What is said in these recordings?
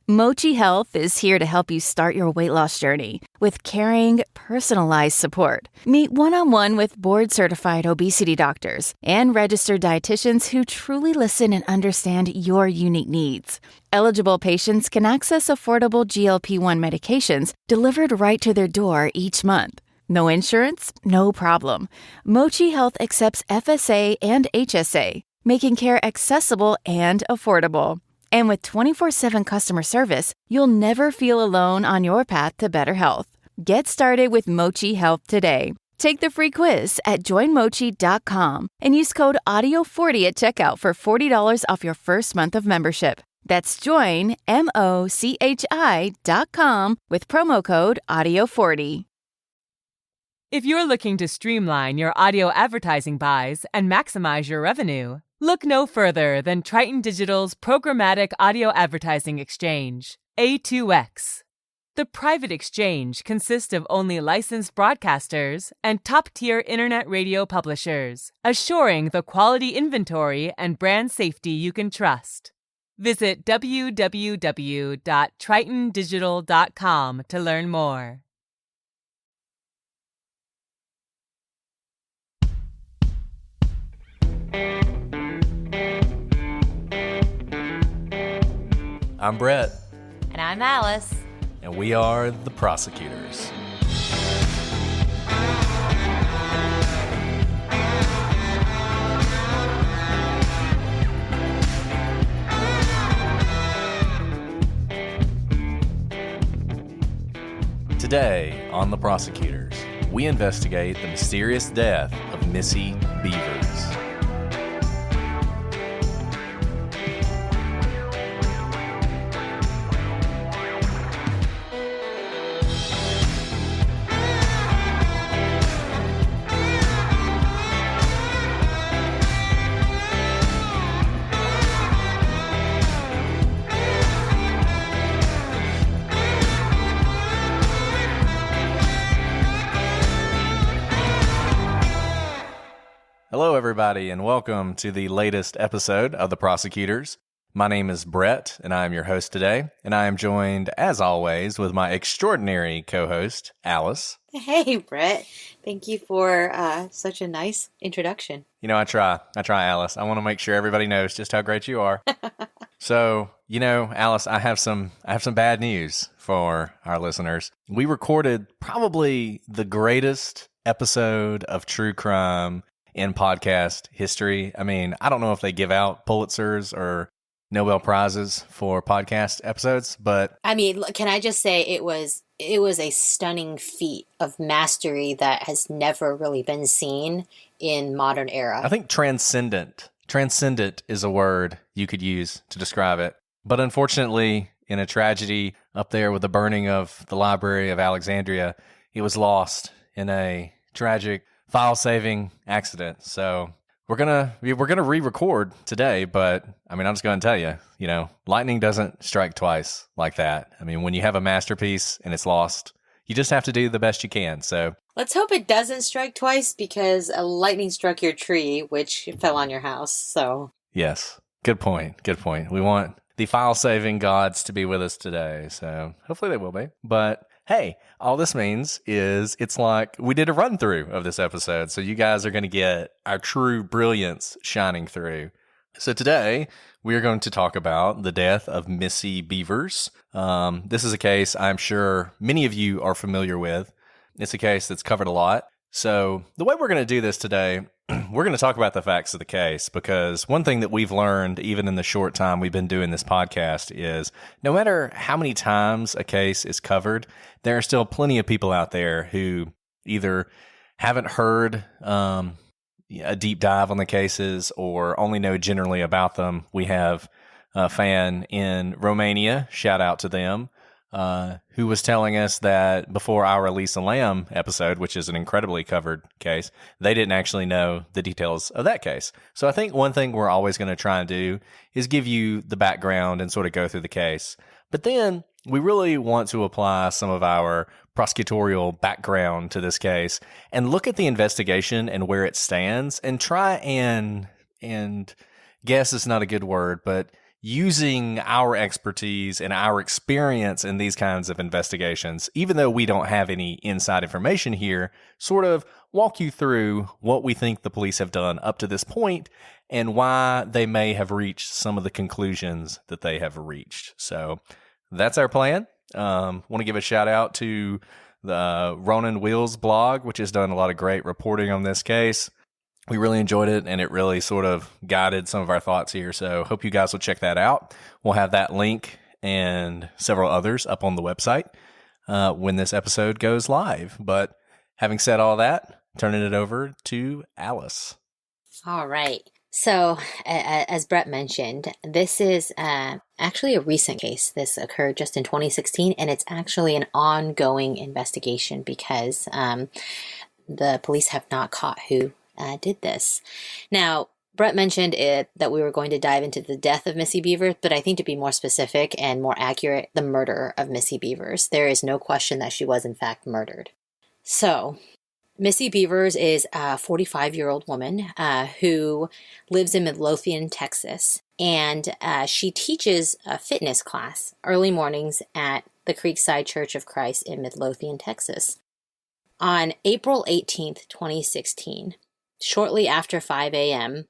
Mochi Health is here to help you start your weight loss journey with caring, personalized support. Meet one-on-one with board-certified obesity doctors and registered dietitians who truly listen and understand your unique needs. Eligible patients can access affordable GLP-1 medications delivered right to their door each month. No insurance? No problem. Mochi Health accepts FSA and HSA, making care accessible and affordable. And with 24/7 customer service, you'll never feel alone on your path to better health. Get started with Mochi Health today. Take the free quiz at joinmochi.com and use code AUDIO40 at checkout for $40 off your first month of membership. That's joinmochi.com with promo code AUDIO40. If you're looking to streamline your audio advertising buys and maximize your revenue, look no further than Triton Digital's programmatic audio advertising exchange, A2X. The private exchange consists of only licensed broadcasters and top-tier internet radio publishers, assuring the quality inventory and brand safety you can trust. Visit www.tritondigital.com to learn more. I'm Brett. And I'm Alice. And we are the Prosecutors. Today on The Prosecutors, we investigate the mysterious death of Missy Bevers. Hello, everybody, and welcome to the latest episode of The Prosecutors. My name is Brett, and I am your host today, and I am joined, as always, with my extraordinary co-host, Alice. Hey, Brett. Thank you for such a nice introduction. You know, I try, Alice. I want to make sure everybody knows just how great you are. So, you know, Alice, I have some bad news for our listeners. We recorded probably the greatest episode of true crime in podcast history. I mean, I don't know if they give out Pulitzers or Nobel Prizes for podcast episodes, but I mean, can I just say it was a stunning feat of mastery that has never really been seen in modern era. I think transcendent is a word you could use to describe it. But unfortunately, in a tragedy up there with the burning of the Library of Alexandria, it was lost in a tragic file-saving accident. So we're gonna re-record today, but I mean, I'm just gonna tell you, lightning doesn't strike twice like that. I mean, when you have a masterpiece and it's lost, you just have to do the best you can. So let's hope it doesn't strike twice, because a lightning struck your tree, which fell on your house. So yes, good point. We want the file-saving gods to be with us today. So hopefully they will be. But hey, all this means is it's like we did a run-through of this episode, so you guys are going to get our true brilliance shining through. So today, we are going to talk about the death of Missy Bevers. This is a case I'm sure many of you are familiar with. It's a case that's covered a lot. So the way we're going to do this today, we're going to talk about the facts of the case, because one thing that we've learned, even in the short time we've been doing this podcast, is no matter how many times a case is covered, there are still plenty of people out there who either haven't heard a deep dive on the cases or only know generally about them. We have a fan in Romania, shout out to them, who was telling us that before our Elisa Lam episode, which is an incredibly covered case, they didn't actually know the details of that case. So I think one thing we're always going to try and do is give you the background and sort of go through the case. But then we really want to apply some of our prosecutorial background to this case and look at the investigation and where it stands and try and guess is not a good word, but using our expertise and our experience in these kinds of investigations, even though we don't have any inside information here, sort of walk you through what we think the police have done up to this point and why they may have reached some of the conclusions that they have reached. So that's our plan. Want to give a shout out to the Ronan Wheels blog, which has done a lot of great reporting on this case. We really enjoyed it, and it really sort of guided some of our thoughts here. So hope you guys will check that out. We'll have that link and several others up on the website when this episode goes live. But having said all that, turning it over to Alice. All right. So, as Brett mentioned, this is actually a recent case. This occurred just in 2016, and it's actually an ongoing investigation because the police have not caught who did this. Now, Brett mentioned that we were going to dive into the death of Missy Bevers, but I think to be more specific and more accurate, the murder of Missy Bevers. There is no question that she was in fact murdered. So, Missy Bevers is a 45-year-old woman who lives in Midlothian, Texas, and she teaches a fitness class early mornings at the Creekside Church of Christ in Midlothian, Texas. On April 18th, 2016, shortly after 5 a.m.,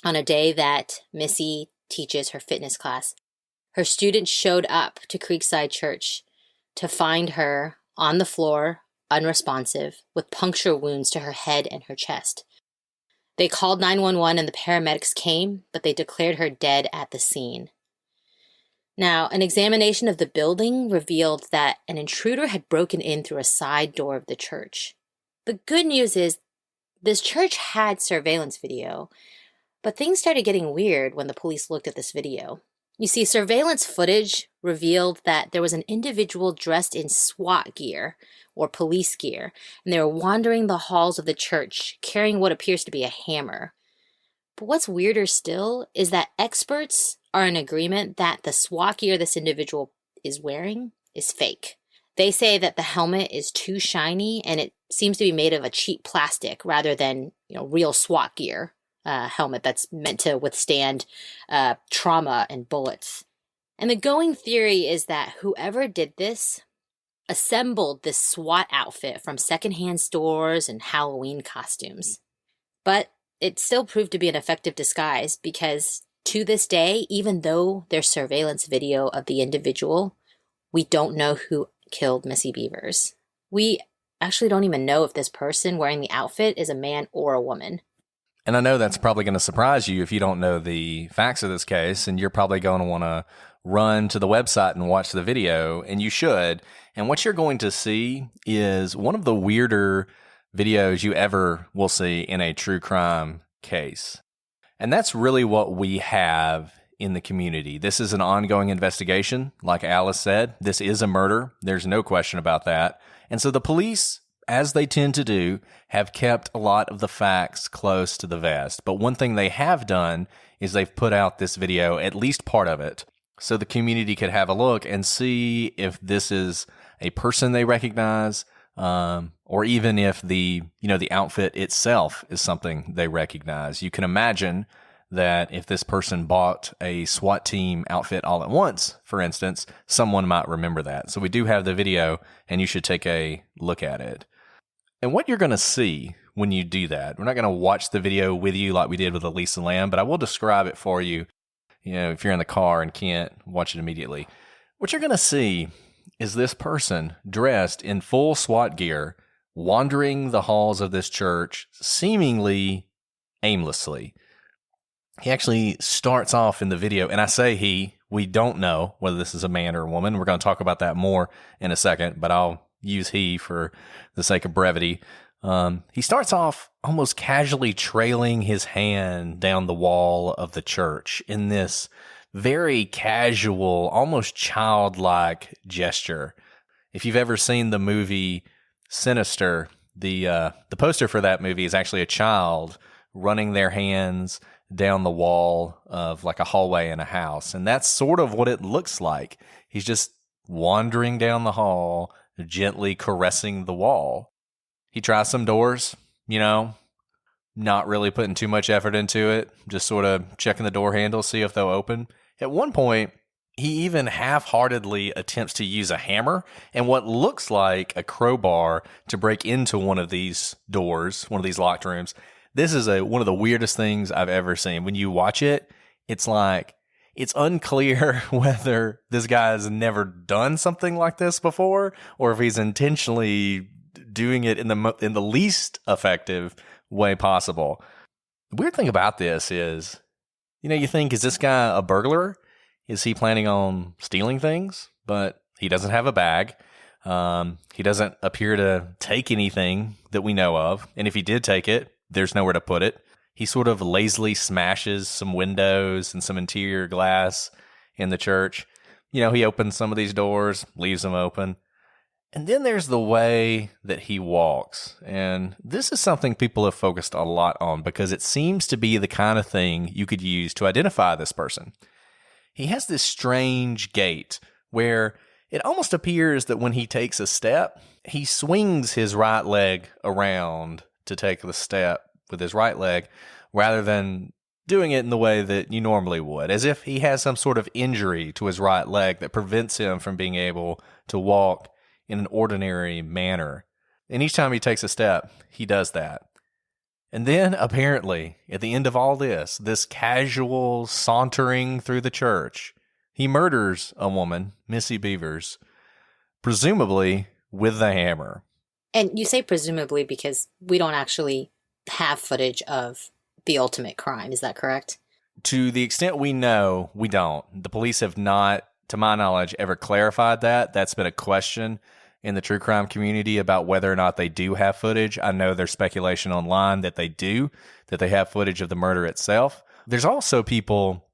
on a day that Missy teaches her fitness class, her students showed up to Creekside Church to find her on the floor, unresponsive, with puncture wounds to her head and her chest. They called 911 and the paramedics came, but they declared her dead at the scene. Now, an examination of the building revealed that an intruder had broken in through a side door of the church. The good news is this church had surveillance video, but things started getting weird when the police looked at this video. You see, surveillance footage revealed that there was an individual dressed in SWAT gear or police gear, and they were wandering the halls of the church carrying what appears to be a hammer. But what's weirder still is that experts are in agreement that the SWAT gear this individual is wearing is fake. They say that the helmet is too shiny and it seems to be made of a cheap plastic rather than, real SWAT gear helmet that's meant to withstand trauma and bullets. And the going theory is that whoever did this assembled this SWAT outfit from secondhand stores and Halloween costumes. But it still proved to be an effective disguise because to this day, even though there's surveillance video of the individual, we don't know who killed Missy Bevers. We actually don't even know if this person wearing the outfit is a man or a woman. And I know that's probably going to surprise you if you don't know the facts of this case, and you're probably going to want to run to the website and watch the video, and you should. And what you're going to see is one of the weirder videos you ever will see in a true crime case. And that's really what we have in the community. This is an ongoing investigation. Like Alice said, this is a murder. There's no question about that. And so the police, as they tend to do, have kept a lot of the facts close to the vest. But one thing they have done is they've put out this video, at least part of it, so the community could have a look and see if this is a person they recognize, or even if the outfit itself is something they recognize. You can imagine that if this person bought a SWAT team outfit all at once, for instance, someone might remember that. So we do have the video, and you should take a look at it. And what you're going to see when you do that, we're not going to watch the video with you like we did with Elisa Lam, but I will describe it for you, if you're in the car and can't watch it immediately. What you're going to see is this person dressed in full SWAT gear, wandering the halls of this church, seemingly aimlessly. He actually starts off in the video, and I say we don't know whether this is a man or a woman. We're going to talk about that more in a second, but I'll use he for the sake of brevity. He starts off almost casually trailing his hand down the wall of the church in this very casual, almost childlike gesture. If you've ever seen the movie Sinister, the poster for that movie is actually a child running their hands down the wall of like a hallway in a house. And that's sort of what it looks like. He's just wandering down the hall, gently caressing the wall. He tries some doors, not really putting too much effort into it, just sort of checking the door handle, see if they'll open. At one point, he even half-heartedly attempts to use a hammer and what looks like a crowbar to break into one of these doors, one of these locked rooms. This is one of the weirdest things I've ever seen. When you watch it, it's like, it's unclear whether this guy has never done something like this before or if he's intentionally doing it in the least effective way possible. The weird thing about this is, you think, is this guy a burglar? Is he planning on stealing things? But he doesn't have a bag. He doesn't appear to take anything that we know of. And if he did take it, there's nowhere to put it. He sort of lazily smashes some windows and some interior glass in the church. He opens some of these doors, leaves them open. And then there's the way that he walks. And this is something people have focused a lot on because it seems to be the kind of thing you could use to identify this person. He has this strange gait where it almost appears that when he takes a step, he swings his right leg around to take the step with his right leg rather than doing it in the way that you normally would, as if he has some sort of injury to his right leg that prevents him from being able to walk in an ordinary manner. And each time he takes a step, he does that. And then, apparently, at the end of all this casual sauntering through the church, he murders a woman, Missy Bevers, presumably with the hammer. And you say presumably because we don't actually have footage of the ultimate crime. Is that correct? To the extent we know, we don't. The police have not, to my knowledge, ever clarified that. That's been a question in the true crime community about whether or not they do have footage. I know there's speculation online that they do, that they have footage of the murder itself. There's also people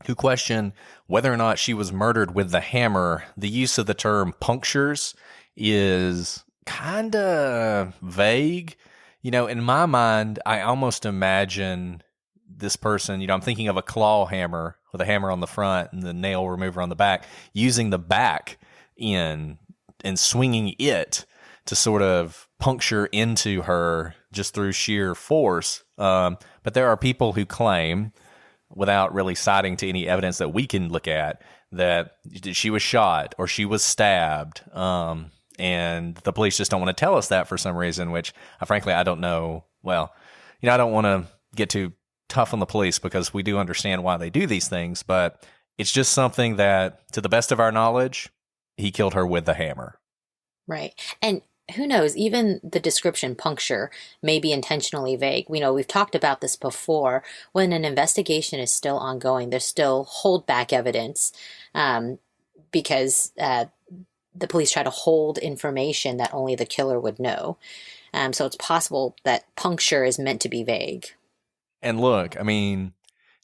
who question whether or not she was murdered with the hammer. The use of the term punctures is kind of vague. In my mind, I almost imagine this person, I'm thinking of a claw hammer with a hammer on the front and the nail remover on the back, using the back end and swinging it to sort of puncture into her just through sheer force. But there are people who claim, without really citing to any evidence that we can look at, that she was shot or she was stabbed. And the police just don't want to tell us that for some reason, which frankly, I don't know. Well, I don't want to get too tough on the police because we do understand why they do these things, but it's just something that, to the best of our knowledge, he killed her with the hammer. Right. And who knows, even the description puncture may be intentionally vague. We've talked about this before. When an investigation is still ongoing, there's still holdback evidence because the police try to hold information that only the killer would know. So it's possible that puncture is meant to be vague. And look,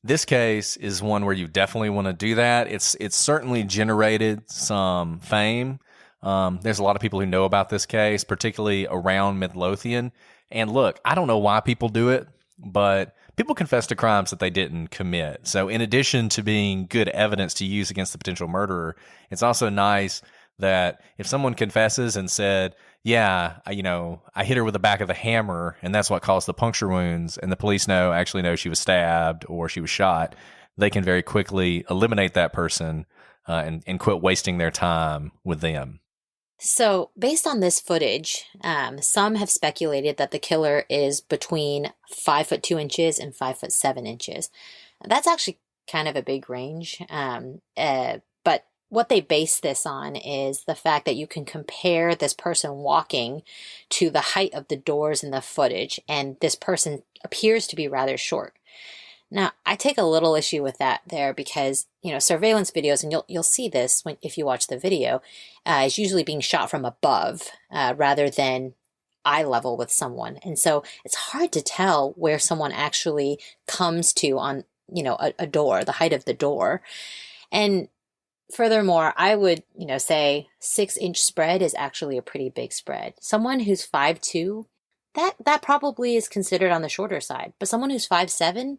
this case is one where you definitely want to do that. It's certainly generated some fame. There's a lot of people who know about this case, particularly around Midlothian. And look, I don't know why people do it, but people confess to crimes that they didn't commit. So in addition to being good evidence to use against the potential murderer, it's also nice that if someone confesses and said, yeah, I hit her with the back of the hammer and that's what caused the puncture wounds, and the police actually know she was stabbed or she was shot, they can very quickly eliminate that person and quit wasting their time with them. So based on this footage, some have speculated that the killer is between 5'2" and 5'7". That's actually kind of a big range. But what they base this on is the fact that you can compare this person walking to the height of the doors in the footage, and this person appears to be rather short. Now, I take a little issue with that there because, surveillance videos, and you'll see this if you watch the video, is usually being shot from above rather than eye level with someone. And so it's hard to tell where someone actually comes to on, a door, the height of the door. And furthermore, I would, say 6-inch spread is actually a pretty big spread. Someone who's 5'2", that probably is considered on the shorter side. But someone who's 5'7",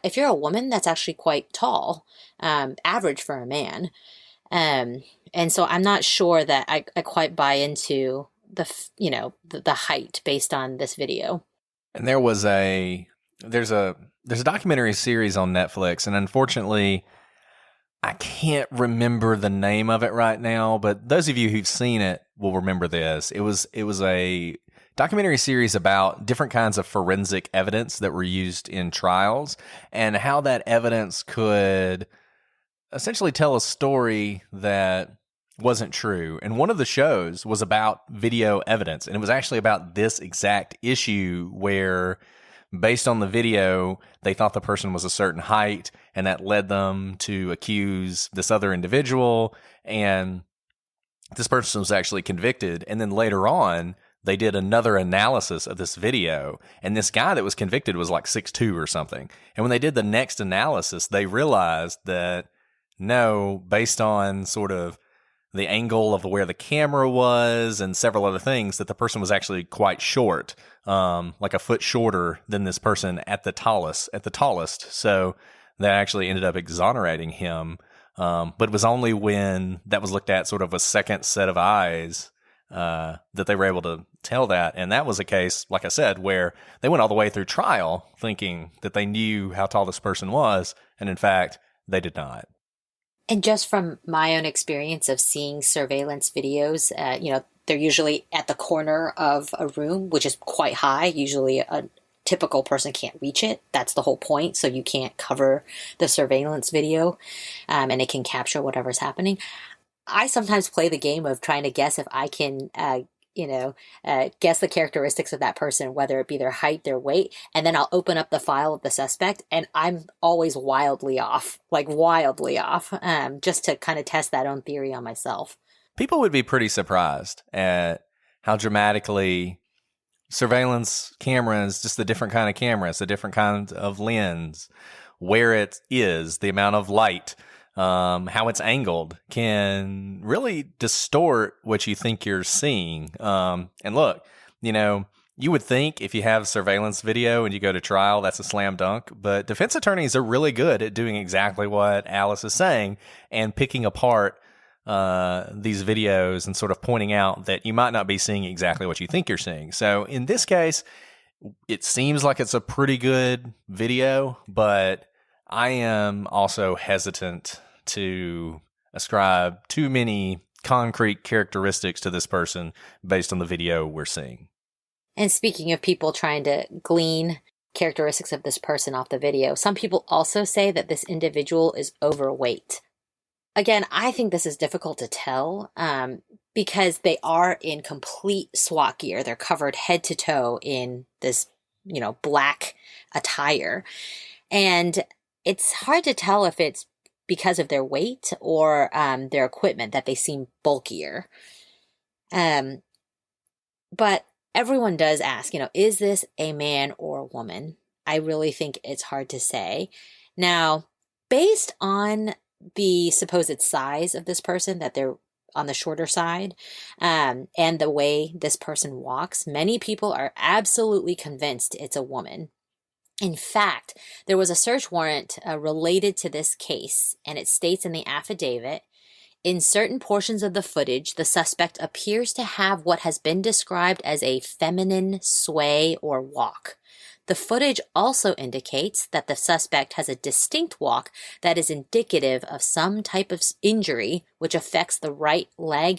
if you're a woman, that's actually quite tall, average for a man. And so I'm not sure that I quite buy into the height based on this video. And there's a documentary series on Netflix, and unfortunately, I can't remember the name of it right now, but those of you who've seen it will remember this. It was a documentary series about different kinds of forensic evidence that were used in trials and how that evidence could essentially tell a story that wasn't true. And one of the shows was about video evidence, and it was actually about this exact issue where, based on the video, they thought the person was a certain height, and that led them to accuse this other individual, and this person was actually convicted. And then later on, they did another analysis of this video, and this guy that was convicted was like 6'2" or something. And when they did the next analysis, they realized that no, based on sort of the angle of where the camera was and several other things, that the person was actually quite short, like a foot shorter than this person at the tallest. So that actually ended up exonerating him. But it was only when that was looked at sort of a second set of eyes that they were able to tell that. And that was a case, like I said, where they went all the way through trial thinking that they knew how tall this person was. And in fact, they did not. And just from my own experience of seeing surveillance videos, they're usually at the corner of a room, which is quite high. Usually a typical person can't reach it. That's the whole point. So you can't cover the surveillance video, and it can capture whatever's happening. I sometimes play the game of trying to guess if I can, guess the characteristics of that person, whether it be their height, their weight, and then I'll open up the file of the suspect, and I'm always wildly off, just to kind of test that own theory on myself. People would be pretty surprised at how dramatically surveillance cameras, just the different kind of cameras, the different kind of lens, where it is, the amount of light, how it's angled can really distort what you think you're seeing. And look, you would think if you have surveillance video and you go to trial, that's a slam dunk. But defense attorneys are really good at doing exactly what Alice is saying and picking apart these videos and sort of pointing out that you might not be seeing exactly what you think you're seeing. So in this case, it seems like it's a pretty good video, but I am also hesitant to ascribe too many concrete characteristics to this person based on the video we're seeing. And speaking of people trying to glean characteristics of this person off the video, some people also say that this individual is overweight. Again, I think this is difficult to tell because they are in complete SWAT gear. They're covered head to toe in this, black attire. And it's hard to tell if it's because of their weight or their equipment that they seem bulkier. But everyone does ask, is this a man or a woman? I really think it's hard to say. Now, based on the supposed size of this person, that they're on the shorter side, and the way this person walks, many people are absolutely convinced it's a woman. In fact, there was a search warrant related to this case, and it states in the affidavit, in certain portions of the footage, the suspect appears to have what has been described as a feminine sway or walk. The footage also indicates that the suspect has a distinct walk that is indicative of some type of injury which affects the right leg/foot.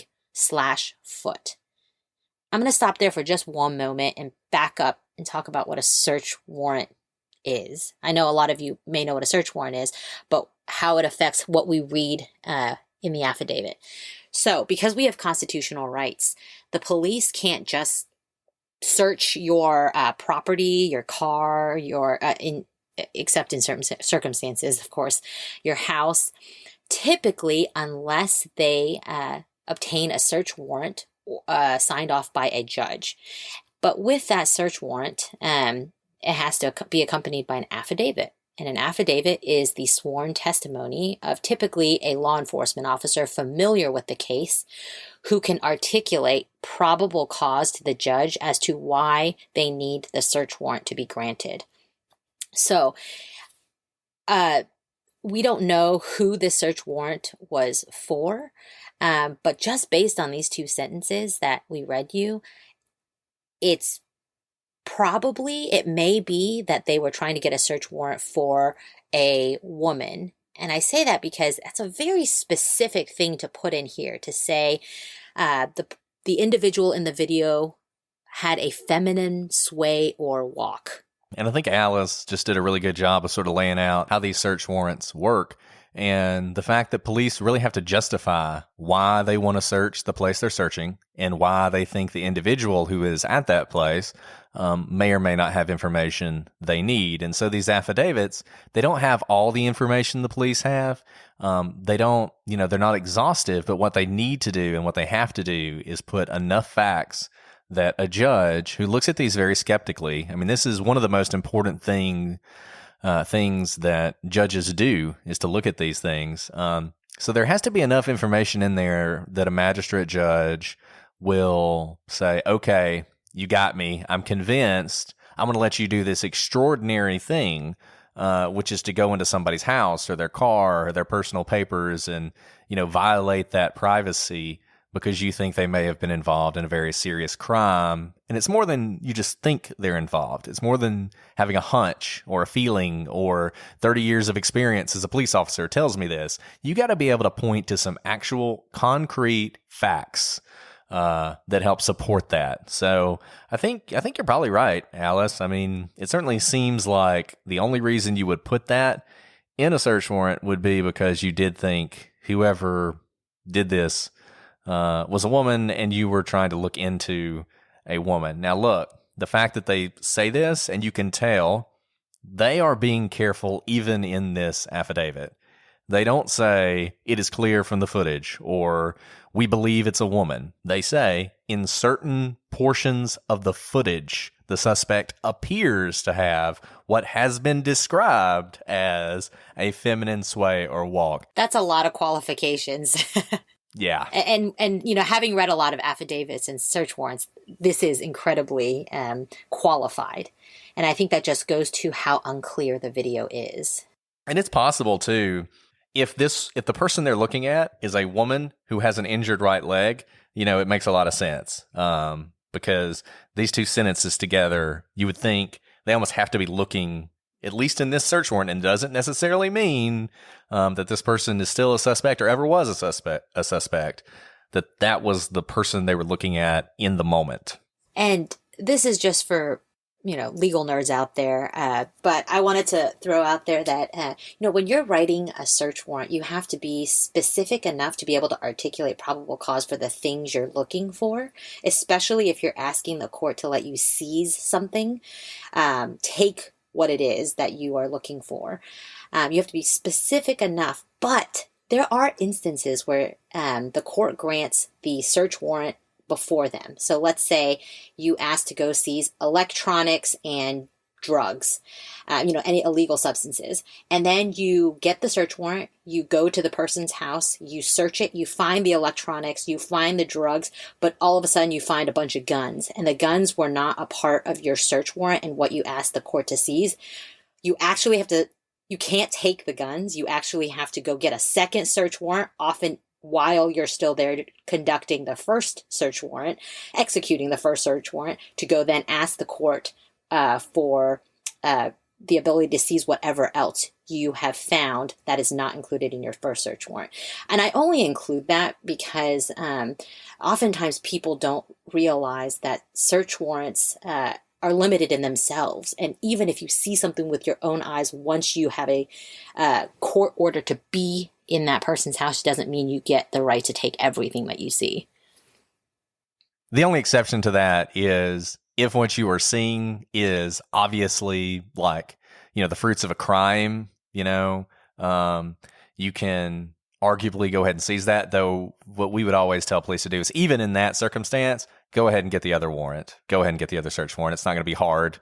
I'm going to stop there for just one moment and back up and talk about what a search warrant is. I know a lot of you may know what a search warrant is, but how it affects what we read in the affidavit. So, because we have constitutional rights, the police can't just search your property, your car, except in certain circumstances, of course, your house, typically unless they obtain a search warrant signed off by a judge. But with that search warrant, it has to be accompanied by an affidavit. And an affidavit is the sworn testimony of typically a law enforcement officer familiar with the case who can articulate probable cause to the judge as to why they need the search warrant to be granted. So, we don't know who this search warrant was for, but just based on these two sentences that we read you, it may be that they were trying to get a search warrant for a woman And I say that because that's a very specific thing to put in here, to say the individual in the video had a feminine sway or walk. And I think Alice just did a really good job of sort of laying out how these search warrants work, and the fact that police really have to justify why they want to search the place they're searching and why they think the individual who is at that place may or may not have information they need. And so these affidavits, they don't have all the information the police have. They don't, they're not exhaustive, but what they need to do and what they have to do is put enough facts that a judge who looks at these very skeptically, I mean, this is one of the most important things that judges do, is to look at these things. So there has to be enough information in there that a magistrate judge will say, okay, you got me. I'm convinced. I'm going to let you do this extraordinary thing, which is to go into somebody's house or their car or their personal papers and, violate that privacy because you think they may have been involved in a very serious crime. And it's more than you just think they're involved. It's more than having a hunch or a feeling or 30 years of experience as a police officer tells me this. You got to be able to point to some actual concrete facts that help support that. So I think you're probably right, Alice. I mean, it certainly seems like the only reason you would put that in a search warrant would be because you did think whoever did this was a woman and you were trying to look into a woman. Now, look, the fact that they say this, and you can tell they are being careful even in this affidavit. They don't say it is clear from the footage or we believe it's a woman. They say in certain portions of the footage, the suspect appears to have what has been described as a feminine sway or walk. That's a lot of qualifications. Yeah. And having read a lot of affidavits and search warrants, this is incredibly qualified. And I think that just goes to how unclear the video is. And it's possible, too, if the person they're looking at is a woman who has an injured right leg, it makes a lot of sense. Because these two sentences together, you would think they almost have to be looking, at least in this search warrant, and doesn't necessarily mean that this person is still a suspect or ever was a suspect, that was the person they were looking at in the moment. And this is just for, legal nerds out there. But I wanted to throw out there that, when you're writing a search warrant, you have to be specific enough to be able to articulate probable cause for the things you're looking for, especially if you're asking the court to let you seize something, take what it is that you are looking for. You have to be specific enough, but there are instances where the court grants the search warrant before them. So let's say you ask to go seize electronics and drugs, any illegal substances. And then you get the search warrant, you go to the person's house, you search it, you find the electronics, you find the drugs, but all of a sudden you find a bunch of guns. And the guns were not a part of your search warrant and what you asked the court to seize. You actually you can't take the guns. You actually have to go get a second search warrant, often while you're still there conducting the first search warrant, executing the first search warrant, to go then ask the court for the ability to seize whatever else you have found that is not included in your first search warrant. And I only include that because oftentimes people don't realize that search warrants are limited in themselves. And even if you see something with your own eyes, once you have a court order to be in that person's house, doesn't mean you get the right to take everything that you see. The only exception to that is if what you are seeing is obviously like, the fruits of a crime, you can arguably go ahead and seize that. Though what we would always tell police to do is, even in that circumstance, go ahead and get the other warrant. Go ahead and get the other search warrant. It's not going to be hard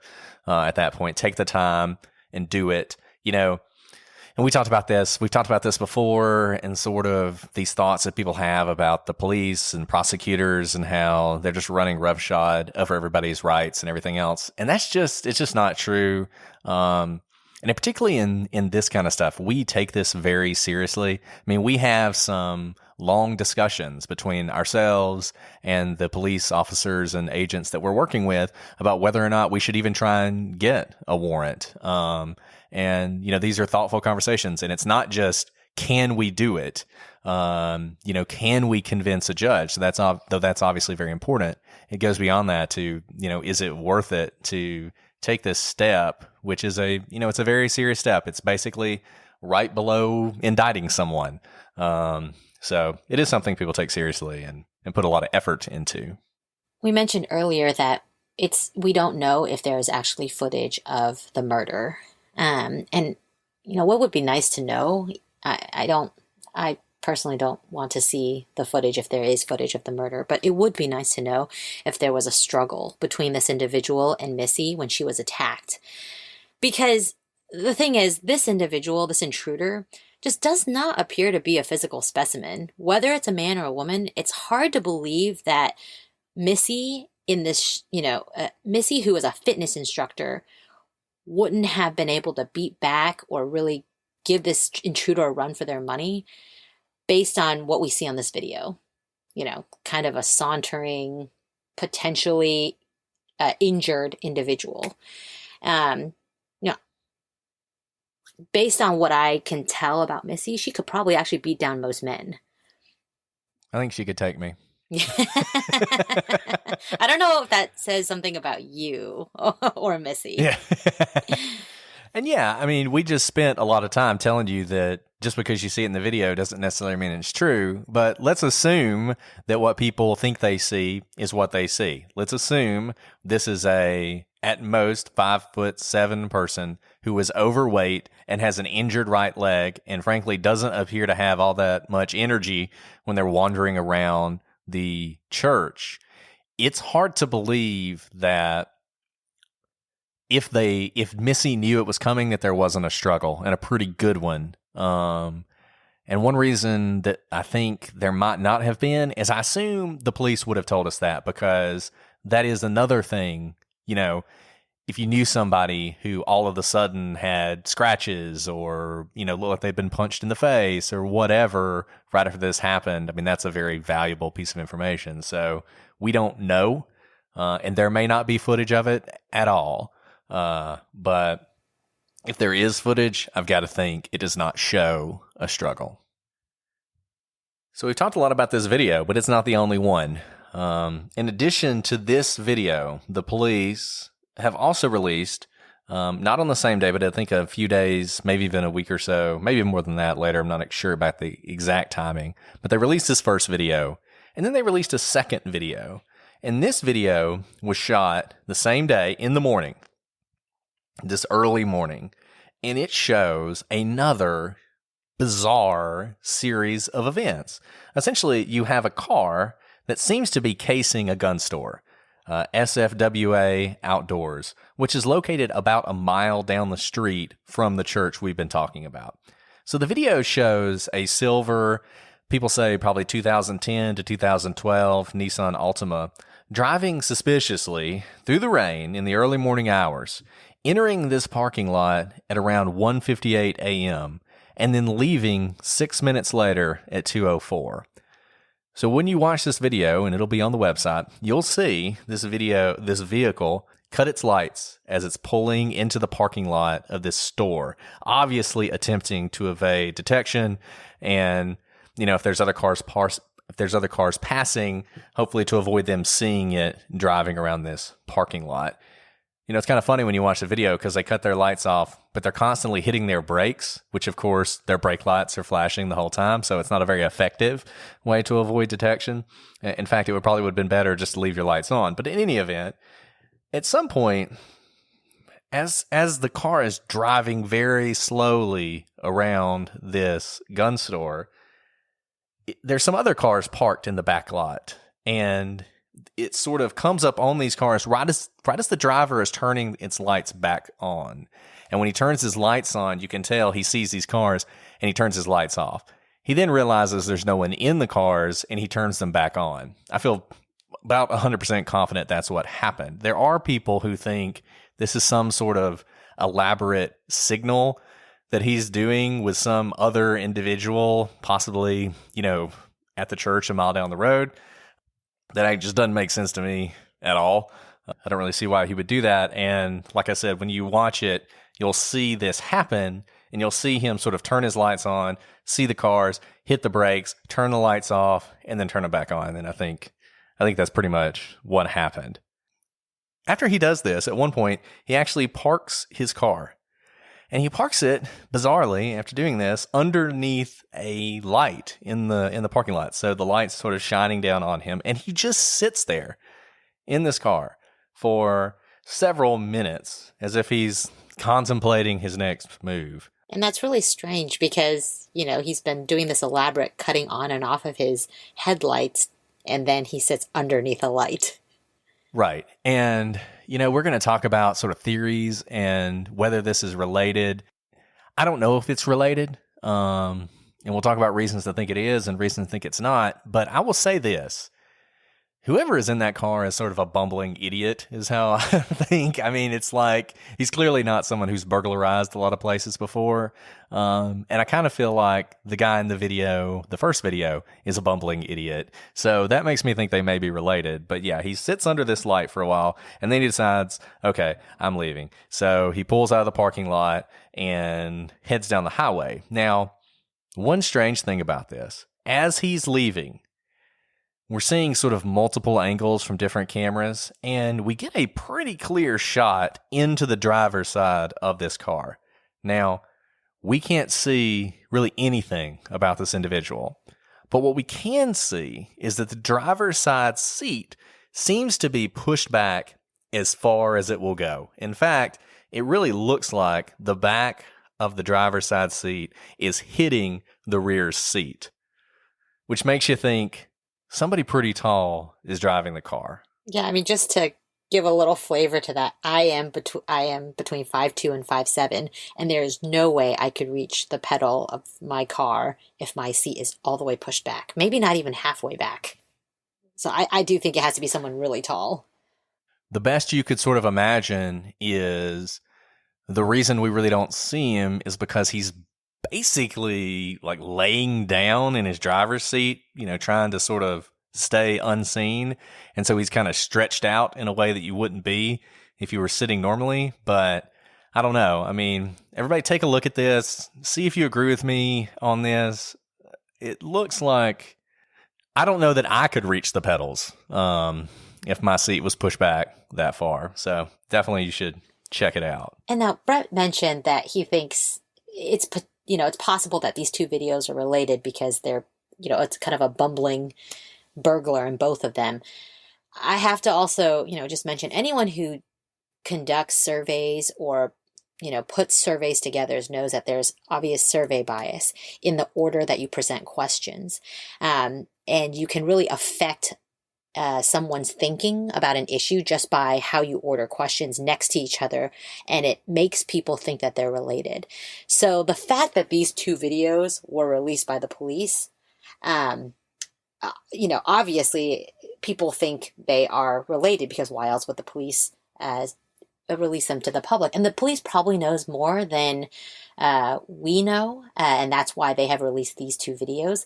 at that point. Take the time and do it, And we talked about this. We've talked about this before, and sort of these thoughts that people have about the police and prosecutors and how they're just running roughshod over everybody's rights and everything else. And it's just not true. And particularly in this kind of stuff, we take this very seriously. I mean, we have some long discussions between ourselves and the police officers and agents that we're working with about whether or not we should even try and get a warrant. And, these are thoughtful conversations, and it's not just, can we do it? Can we convince a judge? So though that's obviously very important. It goes beyond that to, is it worth it to take this step, which is it's a very serious step. It's basically right below indicting someone. So it is something people take seriously and put a lot of effort into. We mentioned earlier that we don't know if there is actually footage of the murder. And what would be nice to know, I personally don't want to see the footage if there is footage of the murder, but it would be nice to know if there was a struggle between this individual and Missy when she was attacked. Because the thing is, this individual, this intruder, just does not appear to be a physical specimen. Whether it's a man or a woman, it's hard to believe that Missy Missy, who is a fitness instructor, wouldn't have been able to beat back or really give this intruder a run for their money based on what we see on this video. Kind of a sauntering, potentially injured individual. Based on what I can tell about Missy, she could probably actually beat down most men. I think she could take me. I don't know if that says something about you or Missy. Yeah. And we just spent a lot of time telling you that just because you see it in the video doesn't necessarily mean it's true. But let's assume that what people think they see is what they see. Let's assume this is at most 5'7" person who is overweight and has an injured right leg and frankly doesn't appear to have all that much energy when they're wandering around the church. It's hard to believe that if Missy knew it was coming, that there wasn't a struggle, and a pretty good one. And one reason that I think there might not have been is I assume the police would have told us that, because that is another thing, if you knew somebody who all of a sudden had scratches or, looked like they'd been punched in the face or whatever right after this happened, that's a very valuable piece of information. So we don't know, and there may not be footage of it at all. But if there is footage, I've got to think it does not show a struggle. So we've talked a lot about this video, but it's not the only one. In addition to this video, the police have also released, not on the same day, but I think a few days, maybe even a week or so, maybe more than that later. I'm not sure about the exact timing, but they released this first video, and then they released a second video. And this video was shot the same day in the morning, this early morning, and it shows another bizarre series of events. Essentially, you have a car that seems to be casing a gun store, SFWA Outdoors, which is located about a mile down the street from the church we've been talking about. So the video shows a silver, people say probably 2010 to 2012 Nissan Altima, driving suspiciously through the rain in the early morning hours, entering this parking lot at around 1:58 a.m., and then leaving 6 minutes later at 2:04. So when you watch this video, and it'll be on the website, you'll see this vehicle cut its lights as it's pulling into the parking lot of this store, obviously attempting to evade detection. And, if there's other cars passing, hopefully to avoid them seeing it driving around this parking lot. It's kind of funny when you watch the video because they cut their lights off, but they're constantly hitting their brakes, which of course their brake lights are flashing the whole time. So it's not a very effective way to avoid detection. In fact, it would have been better just to leave your lights on. But in any event, at some point, as the car is driving very slowly around this gun store, there's some other cars parked in the back lot, and it sort of comes up on these cars right as the driver is turning its lights back on. And when he turns his lights on, you can tell he sees these cars and he turns his lights off. He then realizes there's no one in the cars and he turns them back on. I feel about 100% confident that's what happened. There are people who think this is some sort of elaborate signal that he's doing with some other individual, possibly, at the church a mile down the road. That just doesn't make sense to me at all. I don't really see why he would do that. And like I said, when you watch it, you'll see this happen, and you'll see him sort of turn his lights on, see the cars, hit the brakes, turn the lights off, and then turn them back on. And I think that's pretty much what happened. After he does this, at one point, he actually parks his car. And he parks it, bizarrely, after doing this, underneath a light in the parking lot. So the light's sort of shining down on him. And he just sits there in this car for several minutes as if he's contemplating his next move. And that's really strange because, he's been doing this elaborate cutting on and off of his headlights, and then he sits underneath a light. Right. And, we're going to talk about sort of theories and whether this is related. I don't know if it's related. And we'll talk about reasons to think it is and reasons to think it's not. But I will say this. Whoever is in that car is sort of a bumbling idiot, is how I think. I mean, it's like he's clearly not someone who's burglarized a lot of places before. And I kind of feel like the guy in the video, the first video, is a bumbling idiot. So that makes me think they may be related. But yeah, he sits under this light for a while, and then he decides, okay, I'm leaving. So he pulls out of the parking lot and heads down the highway. Now, one strange thing about this, as he's leaving, we're seeing sort of multiple angles from different cameras, and we get a pretty clear shot into the driver's side of this car. Now, we can't see really anything about this individual, but what we can see is that the driver's side seat seems to be pushed back as far as it will go. In fact, it really looks like the back of the driver's side seat is hitting the rear seat, which makes you think somebody pretty tall is driving the car. Yeah, I mean, just to give a little flavor to that, I am between 5'2" and 5'7", and there is no way I could reach the pedal of my car if my seat is all the way pushed back. Maybe not even halfway back. So I do think it has to be someone really tall. The best you could sort of imagine is the reason we really don't see him is because he's basically like laying down in his driver's seat, trying to sort of stay unseen. And so he's kind of stretched out in a way that you wouldn't be if you were sitting normally. But I don't know. I mean, everybody take a look at this. See if you agree with me on this. It looks like, I don't know that I could reach the pedals if my seat was pushed back that far. So definitely you should check it out. And now Brett mentioned that he thinks it's possible that these two videos are related because they're, it's kind of a bumbling burglar in both of them. I have to also, just mention anyone who conducts surveys or, puts surveys together knows that there's obvious survey bias in the order that you present questions. And you can really affect someone's thinking about an issue just by how you order questions next to each other, and it makes people think that they're related. So the fact that these two videos were released by the police, obviously people think they are related because why else would the police release them to the public? And the police probably knows more than we know, and that's why they have released these two videos.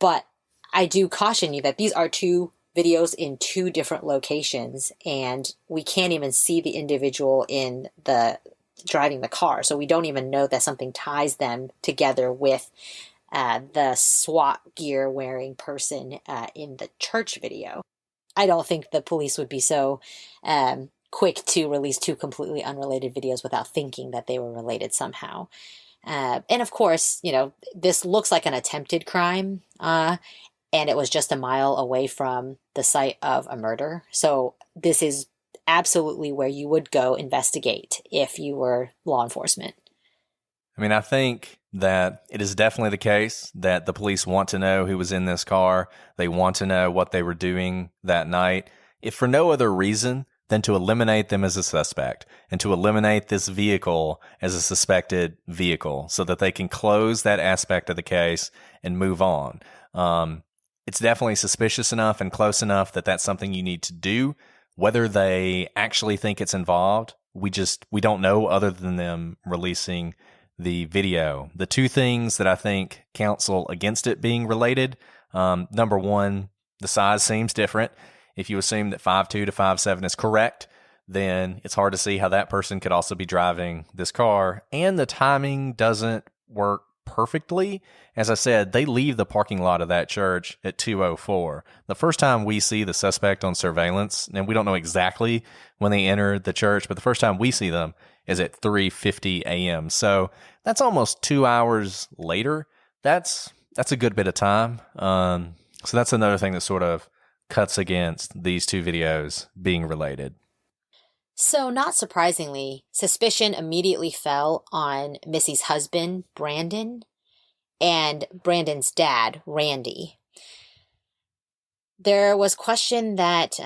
But I do caution you that these are two videos in two different locations, and we can't even see the individual in the driving the car. So we don't even know that something ties them together with the SWAT gear wearing person in the church video. I don't think the police would be so quick to release two completely unrelated videos without thinking that they were related somehow. And of course, this looks like an attempted crime, and it was just a mile away from the site of a murder. So this is absolutely where you would go investigate if you were law enforcement. I mean, I think that it is definitely the case that the police want to know who was in this car. They want to know what they were doing that night, if for no other reason than to eliminate them as a suspect and to eliminate this vehicle as a suspected vehicle so that they can close that aspect of the case and move on. It's definitely suspicious enough and close enough that that's something you need to do. Whether they actually think it's involved, we don't know other than them releasing the video. The two things that I think counsel against it being related, Number one, the size seems different. If you assume that 5'2" to 5'7" is correct, then it's hard to see how that person could also be driving this car. And the timing doesn't work perfectly. As I said, they leave the parking lot of that church at 2:04. The first time we see the suspect on surveillance, and we don't know exactly when they enter the church, but the first time we see them is at 3:50 a.m. So that's almost 2 hours later. That's a good bit of time. So that's another thing that sort of cuts against these two videos being related. So, not surprisingly, suspicion immediately fell on Missy's husband, Brandon, and Brandon's dad, Randy. There was question that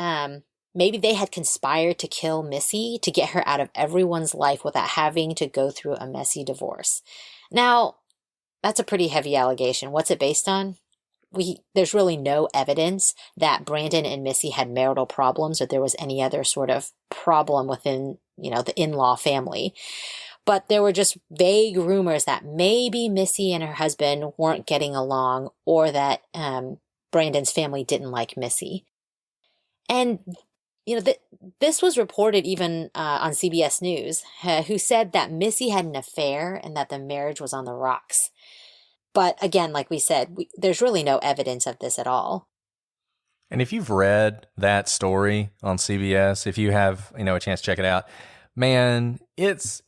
maybe they had conspired to kill Missy to get her out of everyone's life without having to go through a messy divorce. Now, that's a pretty heavy allegation. What's it based on? There's really no evidence that Brandon and Missy had marital problems or there was any other sort of problem within, the in-law family. But there were just vague rumors that maybe Missy and her husband weren't getting along or that Brandon's family didn't like Missy. And, this was reported even on CBS News, who said that Missy had an affair and that the marriage was on the rocks. But again, like we said, there's really no evidence of this at all. And if you've read that story on CBS, if you have, a chance to check it out, man, it's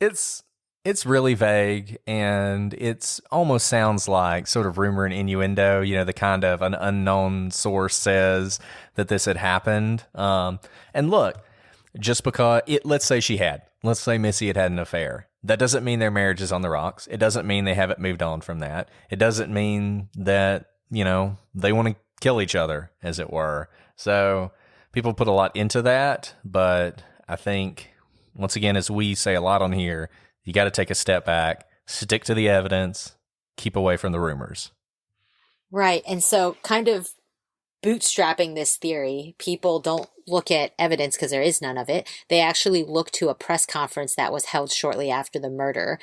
really vague, and it's almost sounds like sort of rumor and innuendo, the kind of an unknown source says that this had happened. And look, just because let's say Missy had an affair. That doesn't mean their marriage is on the rocks. It doesn't mean they haven't moved on from that. It doesn't mean that, they want to kill each other, as it were. So people put a lot into that, but I think, once again, as we say a lot on here, you got to take a step back, stick to the evidence, keep away from the rumors. Right. And so kind of bootstrapping this theory, people don't look at evidence because there is none of it. They actually look to a press conference that was held shortly after the murder.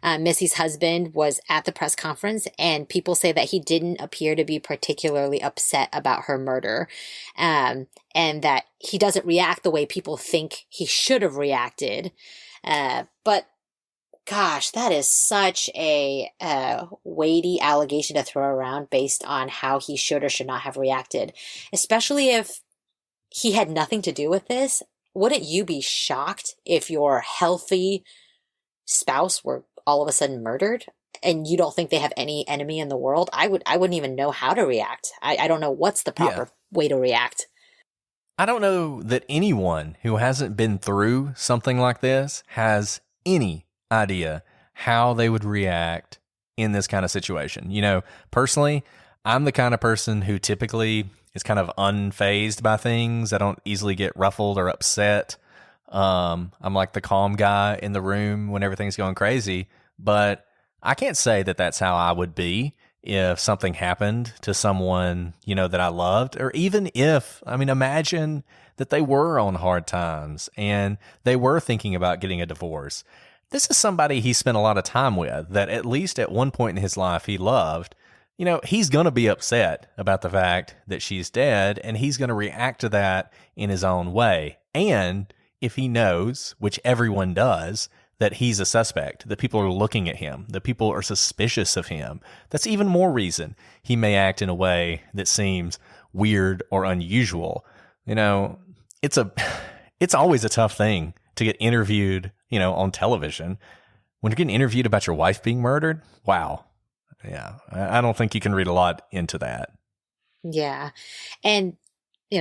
Missy's husband was at the press conference, and people say that he didn't appear to be particularly upset about her murder, and that he doesn't react the way people think he should have reacted. But gosh, that is such a weighty allegation to throw around based on how he should or should not have reacted, especially if he had nothing to do with this. Wouldn't you be shocked if your healthy spouse were all of a sudden murdered and you don't think they have any enemy in the world? I wouldn't even know how to react. I don't know what's the proper way to react. I don't know that anyone who hasn't been through something like this has any idea how they would react in this kind of situation. Personally, I'm the kind of person who typically is kind of unfazed by things. I don't easily get ruffled or upset. I'm like the calm guy in the room when everything's going crazy, but I can't say that that's how I would be if something happened to someone, that I loved, or even imagine that they were on hard times and they were thinking about getting a divorce. This is somebody he spent a lot of time with that at least at one point in his life he loved. He's going to be upset about the fact that she's dead, and he's going to react to that in his own way. And if he knows, which everyone does, that he's a suspect, that people are looking at him, that people are suspicious of him, that's even more reason he may act in a way that seems weird or unusual. It's always a tough thing to get interviewed, on television. When you're getting interviewed about your wife being murdered, wow. Yeah, I don't think you can read a lot into that. Yeah. And,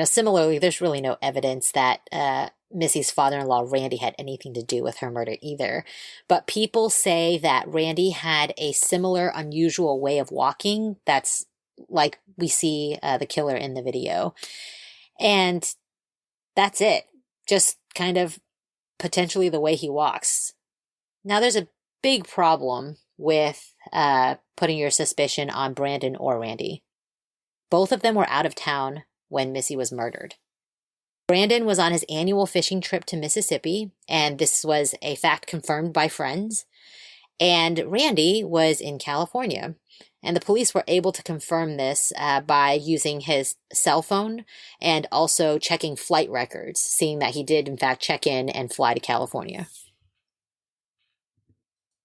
similarly, there's really no evidence that Missy's father-in-law, Randy, had anything to do with her murder either. But people say that Randy had a similar unusual way of walking that's like we see the killer in the video. And that's it. Just kind of potentially the way he walks. Now, there's a big problem with putting your suspicion on Brandon or Randy. Both of them were out of town when Missy was murdered. Brandon was on his annual fishing trip to Mississippi, and this was a fact confirmed by friends. And Randy was in California. And the police were able to confirm this by using his cell phone and also checking flight records, seeing that he did, in fact, check in and fly to California.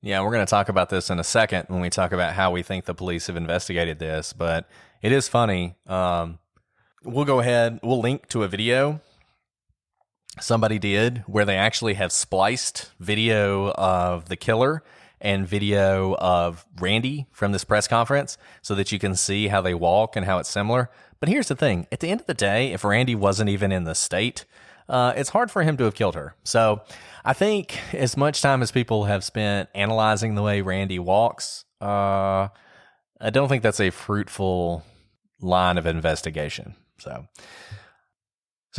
Yeah, we're going to talk about this in a second when we talk about how we think the police have investigated this, but it is funny. We'll go ahead, we'll link to a video somebody did where they actually have spliced video of the killer and video of Randy from this press conference so that you can see how they walk and how it's similar. But here's the thing. At the end of the day, if Randy wasn't even in the state, it's hard for him to have killed her. So I think as much time as people have spent analyzing the way Randy walks, I don't think that's a fruitful line of investigation. So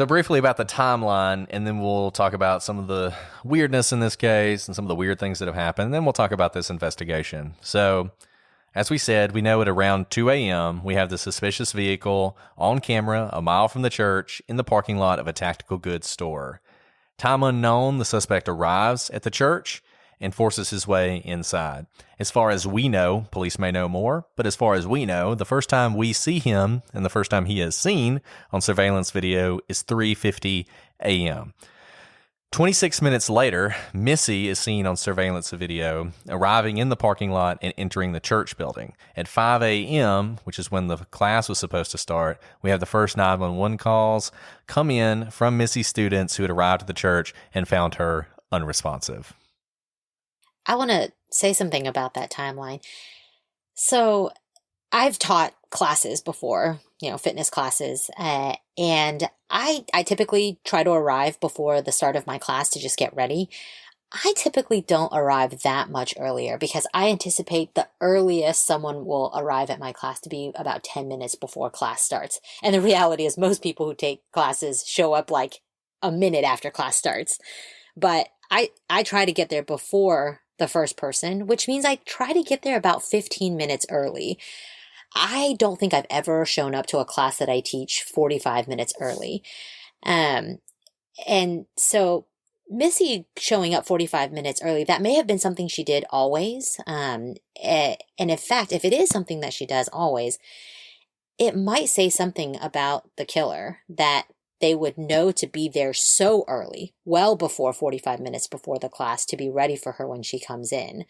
briefly about the timeline, and then we'll talk about some of the weirdness in this case and some of the weird things that have happened. And then we'll talk about this investigation. So as we said, we know at around 2 a.m., we have the suspicious vehicle on camera a mile from the church in the parking lot of a tactical goods store. Time unknown, the suspect arrives at the church and forces his way inside. As far as we know, police may know more, but as far as we know, the first time we see him and the first time he is seen on surveillance video is 3:50 a.m. 26 minutes later, Missy is seen on surveillance video arriving in the parking lot and entering the church building. At 5 a.m., which is when the class was supposed to start, we have the first 911 calls come in from Missy's students who had arrived at the church and found her unresponsive. I want to say something about that timeline. So I've taught classes before, fitness classes, and I typically try to arrive before the start of my class to just get ready. I typically don't arrive that much earlier because I anticipate the earliest someone will arrive at my class to be about 10 minutes before class starts. And the reality is most people who take classes show up like a minute after class starts. But I try to get there before the first person, which means I try to get there about 15 minutes early. I don't think I've ever shown up to a class that I teach 45 minutes early. And so Missy showing up 45 minutes early, that may have been something she did always. And in fact, if it is something that she does always, it might say something about the killer that they would know to be there so early, well before 45 minutes before the class, to be ready for her when she comes in.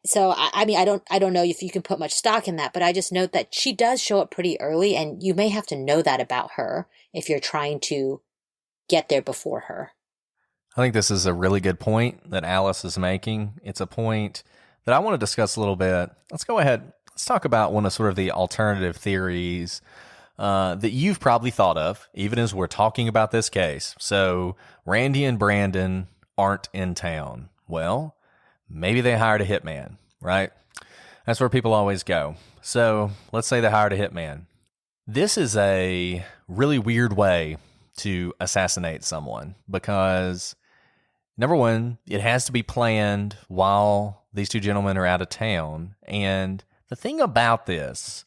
So, I don't know if you can put much stock in that, but I just note that she does show up pretty early, and you may have to know that about her if you're trying to get there before her. I think this is a really good point that Alice is making. It's a point that I want to discuss a little bit. Let's go ahead. Let's talk about one of sort of the alternative theories that you've probably thought of, even as we're talking about this case. So Randy and Brandon aren't in town. Well, maybe they hired a hitman, right? That's where people always go. So let's say they hired a hitman. This is a really weird way to assassinate someone because, number one, it has to be planned while these two gentlemen are out of town. And the thing about this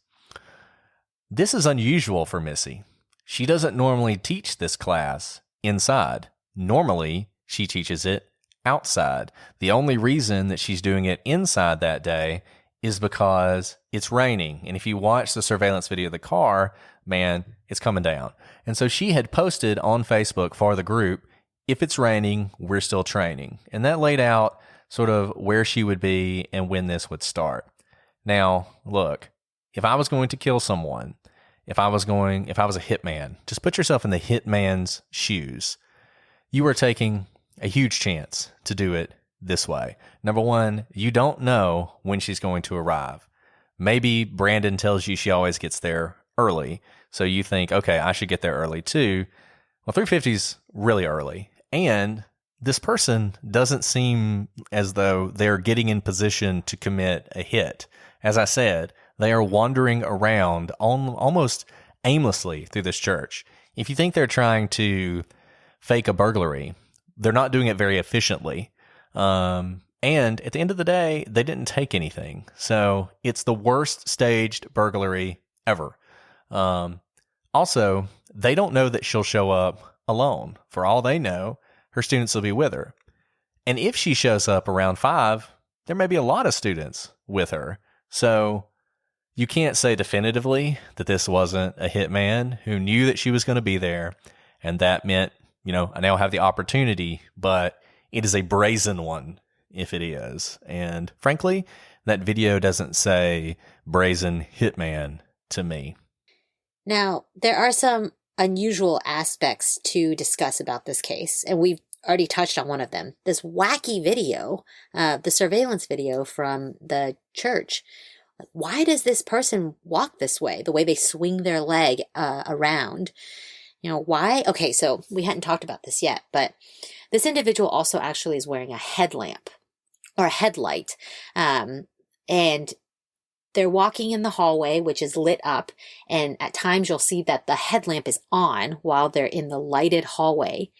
is unusual for Missy. She doesn't normally teach this class inside. Normally, she teaches it outside. The only reason that she's doing it inside that day is because it's raining. And if you watch the surveillance video of the car, man, it's coming down. And so she had posted on Facebook for the group, if it's raining, we're still training. And that laid out sort of where she would be and when this would start. Now, look, if I was going to kill someone, if I was a hitman, just put yourself in the hitman's shoes. You are taking a huge chance to do it this way. Number one, you don't know when she's going to arrive. Maybe Brandon tells you she always gets there early. So you think, okay, I should get there early too. Well, 3:50 is really early. And this person doesn't seem as though they're getting in position to commit a hit. As I said, they are wandering around almost aimlessly through this church. If you think they're trying to fake a burglary, they're not doing it very efficiently. And at the end of the day, they didn't take anything. So it's the worst staged burglary ever. Also, they don't know that she'll show up alone. For all they know, her students will be with her. And if she shows up around 5, there may be a lot of students with her. So you can't say definitively that this wasn't a hitman who knew that she was going to be there. And that meant, I now have the opportunity, but it is a brazen one if it is. And frankly, that video doesn't say brazen hitman to me. Now, there are some unusual aspects to discuss about this case, and we've already touched on one of them. This wacky video, the surveillance video from the church. Why does this person walk this way, the way they swing their leg around? Why? Okay, so we hadn't talked about this yet, but this individual also actually is wearing a headlamp or a headlight, and they're walking in the hallway, which is lit up, and at times you'll see that the headlamp is on while they're in the lighted hallway.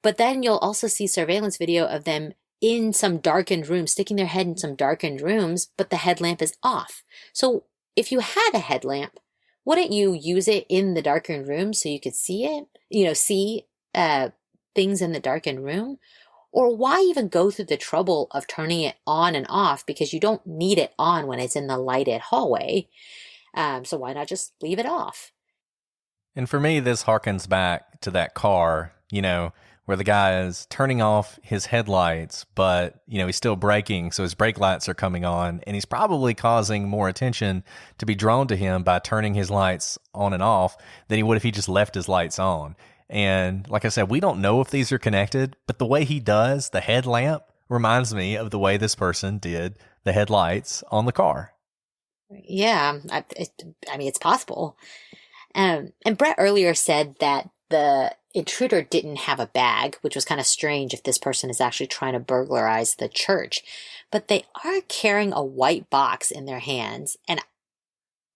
But then you'll also see surveillance video of them in some darkened rooms, sticking their head in some darkened rooms, but the headlamp is off. So if you had a headlamp, wouldn't you use it in the darkened room so you could see it? See things in the darkened room? Or why even go through the trouble of turning it on and off, because you don't need it on when it's in the lighted hallway. So why not just leave it off? And for me, this harkens back to that car, where the guy is turning off his headlights, but, he's still braking, so his brake lights are coming on, and he's probably causing more attention to be drawn to him by turning his lights on and off than he would if he just left his lights on. And like I said, we don't know if these are connected, but the way he does the headlamp reminds me of the way this person did the headlights on the car. Yeah, it's possible. And Brett earlier said that the intruder didn't have a bag, which was kind of strange if this person is actually trying to burglarize the church. But they are carrying a white box in their hands, and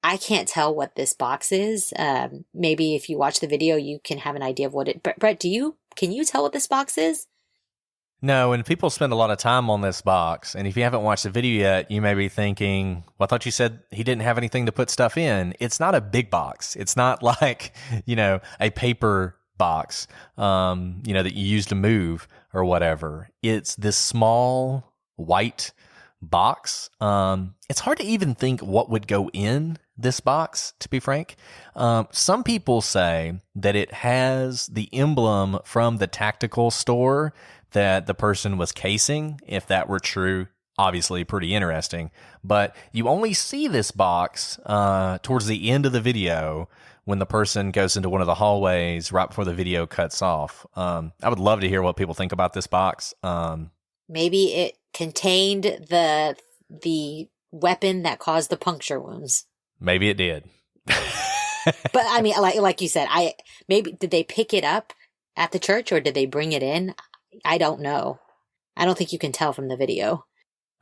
I can't tell what this box is. Maybe if you watch the video, you can have an idea of what it... Brett, can you tell what this box is? No, and people spend a lot of time on this box, and if you haven't watched the video yet, you may be thinking, well, I thought you said he didn't have anything to put stuff in. It's not a big box. It's not like, a paper box, that you use to move or whatever. It's this small white box. It's hard to even think what would go in this box, to be frank. Some people say that it has the emblem from the tactical store that the person was casing. If that were true, obviously pretty interesting. But you only see this box towards the end of the video when the person goes into one of the hallways right before the video cuts off. I would love to hear what people think about this box. Maybe it contained the weapon that caused the puncture wounds. Maybe it did. But I mean, like you said, maybe did they pick it up at the church or did they bring it in? I don't know. I don't think you can tell from the video.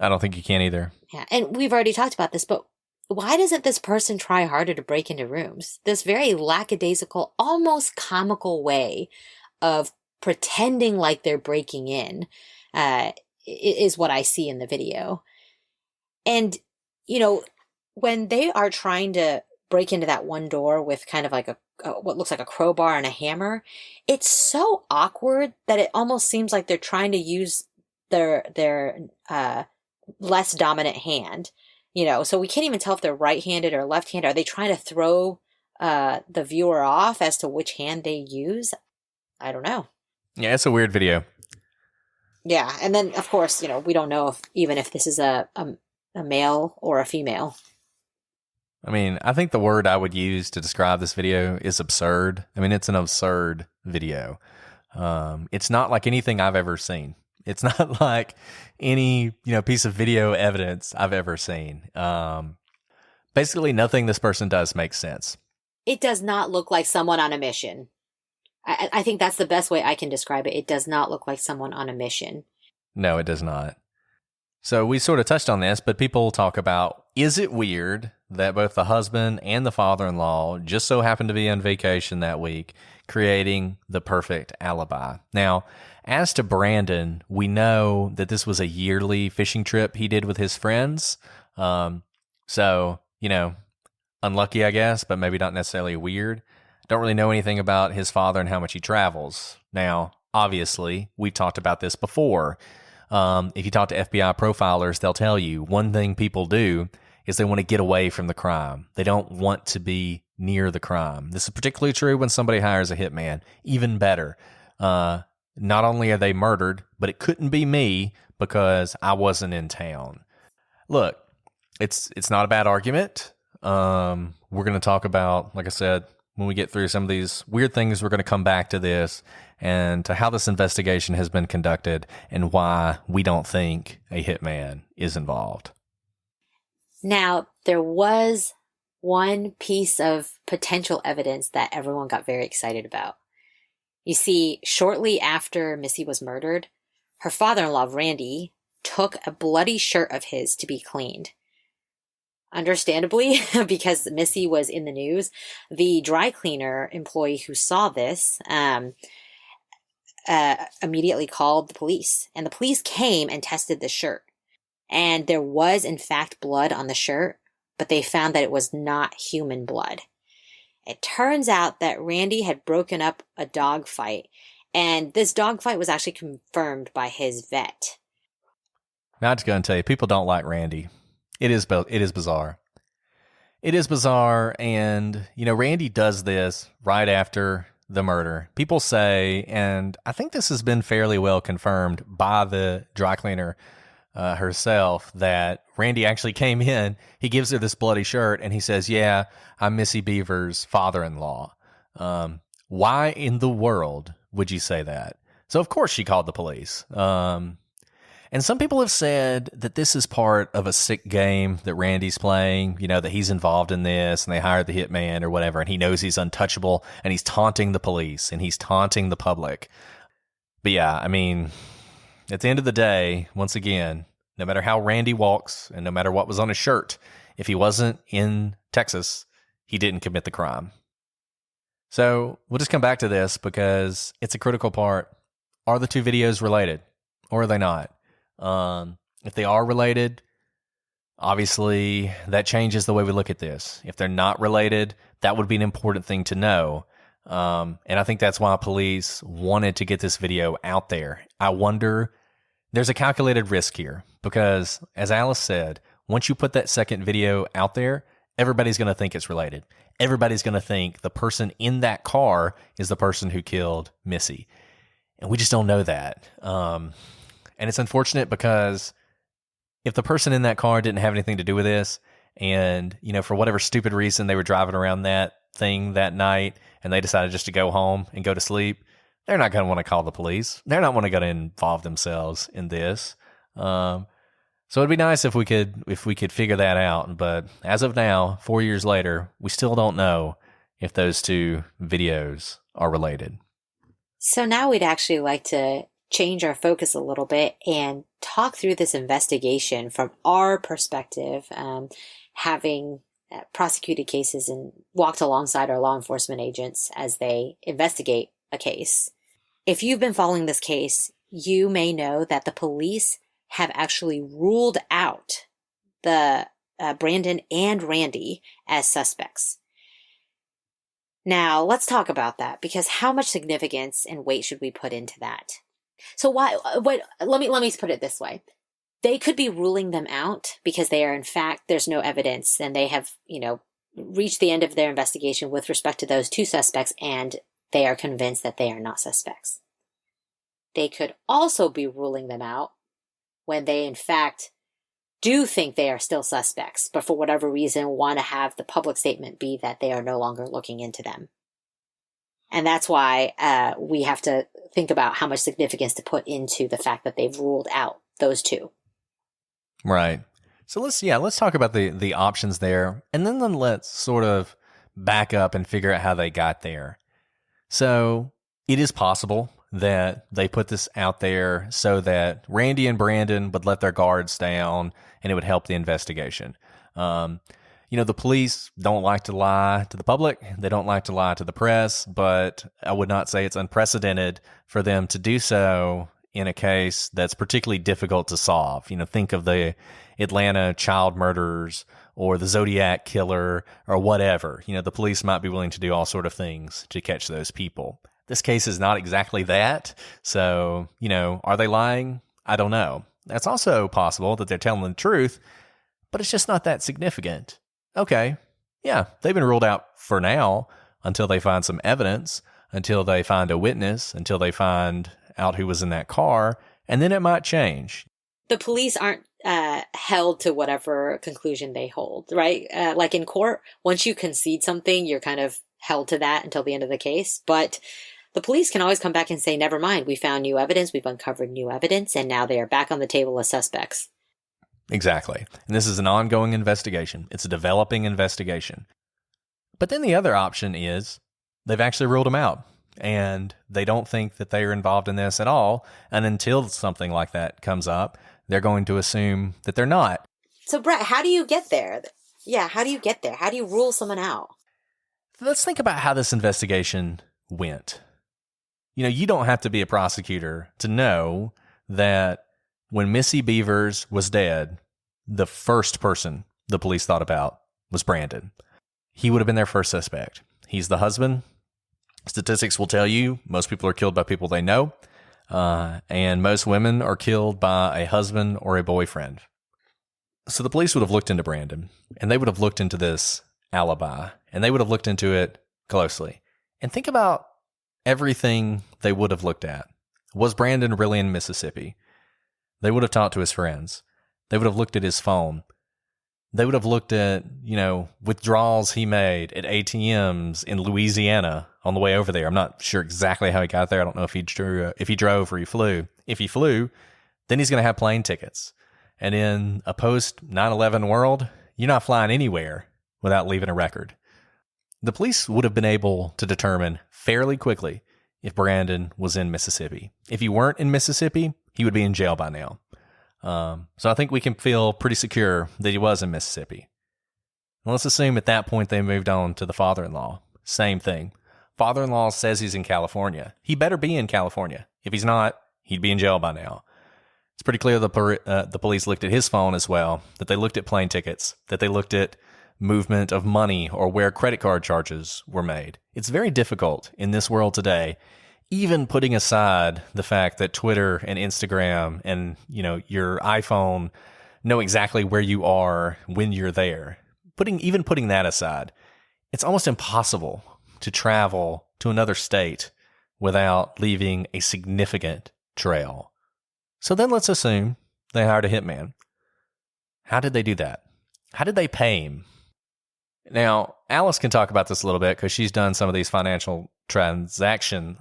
I don't think you can either. Yeah, and we've already talked about this, but why doesn't this person try harder to break into rooms? This very lackadaisical, almost comical way of pretending like they're breaking in is what I see in the video. And, when they are trying to break into that one door with kind of like what looks like a crowbar and a hammer, it's so awkward that it almost seems like they're trying to use their less dominant hand, so we can't even tell if they're right-handed or left-handed. Are they trying to throw the viewer off as to which hand they use? I don't know. Yeah, it's a weird video. Yeah, and then of course, we don't know if this is a male or a female. I mean, I think the word I would use to describe this video is absurd. I mean, it's an absurd video. It's not like anything I've ever seen. It's not like any, piece of video evidence I've ever seen. Basically, nothing this person does makes sense. It does not look like someone on a mission. I think that's the best way I can describe it. It does not look like someone on a mission. No, it does not. So we sort of touched on this, but people talk about, is it weird that both the husband and the father-in-law just so happened to be on vacation that week, creating the perfect alibi? Now, as to Brandon, we know that this was a yearly fishing trip he did with his friends. So, unlucky, I guess, but maybe not necessarily weird. Don't really know anything about his father and how much he travels. Now, obviously, we've talked about this before. If you talk to FBI profilers, they'll tell you one thing people do is they want to get away from the crime. They don't want to be near the crime. This is particularly true when somebody hires a hitman. Even better. Not only are they murdered, but it couldn't be me because I wasn't in town. Look, it's not a bad argument. We're going to talk about, like I said, when we get through some of these weird things, we're going to come back to this and to how this investigation has been conducted and why we don't think a hitman is involved. Now, there was one piece of potential evidence that everyone got very excited about. You see, shortly after Missy was murdered, her father-in-law, Randy, took a bloody shirt of his to be cleaned. Understandably, because Missy was in the news, the dry cleaner employee who saw this immediately called the police. And the police came and tested the shirt. And there was, in fact, blood on the shirt, but they found that it was not human blood. It turns out that Randy had broken up a dog fight, and this dog fight was actually confirmed by his vet. Now, I'm just going to tell you, people don't like Randy. It is bizarre. It is bizarre, and, Randy does this right after the murder. People say, and I think this has been fairly well confirmed by the dry cleaner herself, that Randy actually came in, he gives her this bloody shirt, and he says, yeah, I'm Missy Bevers' father-in-law. Why in the world would you say that? So, of course, she called the police. And some people have said that this is part of a sick game that Randy's playing, that he's involved in this and they hired the hitman or whatever, and he knows he's untouchable and he's taunting the police and he's taunting the public. But yeah, at the end of the day, once again, no matter how Randy walks and no matter what was on his shirt, if he wasn't in Texas, he didn't commit the crime. So we'll just come back to this because it's a critical part. Are the two videos related or are they not? If they are related, obviously that changes the way we look at this. If they're not related, that would be an important thing to know. And I think that's why police wanted to get this video out there. I wonder, there's a calculated risk here because, as Alice said, once you put that second video out there, everybody's going to think it's related. Everybody's going to think the person in that car is the person who killed Missy. And we just don't know that. And it's unfortunate because if the person in that car didn't have anything to do with this and, for whatever stupid reason they were driving around that thing that night and they decided just to go home and go to sleep, they're not going to want to call the police. They're not going to involve themselves in this. So it'd be nice if we could figure that out. But as of now, 4 years later, we still don't know if those two videos are related. So now we'd actually like to change our focus a little bit and talk through this investigation from our perspective, having prosecuted cases and walked alongside our law enforcement agents as they investigate a case. If you've been following this case, you may know that the police have actually ruled out the Brandon and Randy as suspects. Now, let's talk about that, because how much significance and weight should we put into that? So let me put it this way. They could be ruling them out because they are, in fact, there's no evidence and they have, reached the end of their investigation with respect to those two suspects and they are convinced that they are not suspects. They could also be ruling them out when they, in fact, do think they are still suspects, but for whatever reason want to have the public statement be that they are no longer looking into them. And that's why we have to think about how much significance to put into the fact that they've ruled out those two. Right. So let's talk about the options there, and then let's sort of back up and figure out how they got there. So it is possible that they put this out there so that Randy and Brandon would let their guards down and it would help the investigation. The police don't like to lie to the public. They don't like to lie to the press, but I would not say it's unprecedented for them to do so in a case that's particularly difficult to solve. Think of the Atlanta child murderers or the Zodiac killer or whatever. The police might be willing to do all sort of things to catch those people. This case is not exactly that. So, are they lying? I don't know. It's also possible that they're telling the truth, but it's just not that significant. Okay, yeah, they've been ruled out for now until they find some evidence, until they find a witness, until they find out who was in that car, and then it might change. The police aren't held to whatever conclusion they hold, right? Like in court, once you concede something, you're kind of held to that until the end of the case. But the police can always come back and say, never mind, we found new evidence, we've uncovered new evidence, and now they are back on the table as suspects. Exactly. And this is an ongoing investigation. It's a developing investigation. But then the other option is they've actually ruled them out, and they don't think that they are involved in this at all. And until something like that comes up, they're going to assume that they're not. So, Brett, how do you get there? Yeah, how do you get there? How do you rule someone out? Let's think about how this investigation went. You know, you don't have to be a prosecutor to know that when Missy Bevers was dead, the first person the police thought about was Brandon. He would have been their first suspect. He's the husband. Statistics will tell you most people are killed by people they know, and most women are killed by a husband or a boyfriend. So the police would have looked into Brandon, and they would have looked into this alibi, and they would have looked into it closely. And think about everything they would have looked at. Was Brandon really in Mississippi? They would have talked to his friends. They would have looked at his phone. They would have looked at, withdrawals he made at ATMs in Louisiana on the way over there. I'm not sure exactly how he got there. I don't know if he drove or he flew. If he flew, then he's going to have plane tickets. And in a post 9/11 world, you're not flying anywhere without leaving a record. The police would have been able to determine fairly quickly if Brandon was in Mississippi. If he weren't in Mississippi, he would be in jail by now. So I think we can feel pretty secure that he was in Mississippi. Well, let's assume at that point they moved on to the father-in-law. Same thing. Father-in-law says he's in California. He better be in California. If he's not, he'd be in jail by now. It's pretty clear the police looked at his phone as well, that they looked at plane tickets, that they looked at movement of money or where credit card charges were made. It's very difficult in this world today, even putting aside the fact that Twitter and Instagram and, your iPhone know exactly where you are when you're there. Putting that aside, it's almost impossible to travel to another state without leaving a significant trail. So then let's assume they hired a hitman. How did they do that? How did they pay him? Now, Alice can talk about this a little bit because she's done some of these financial transaction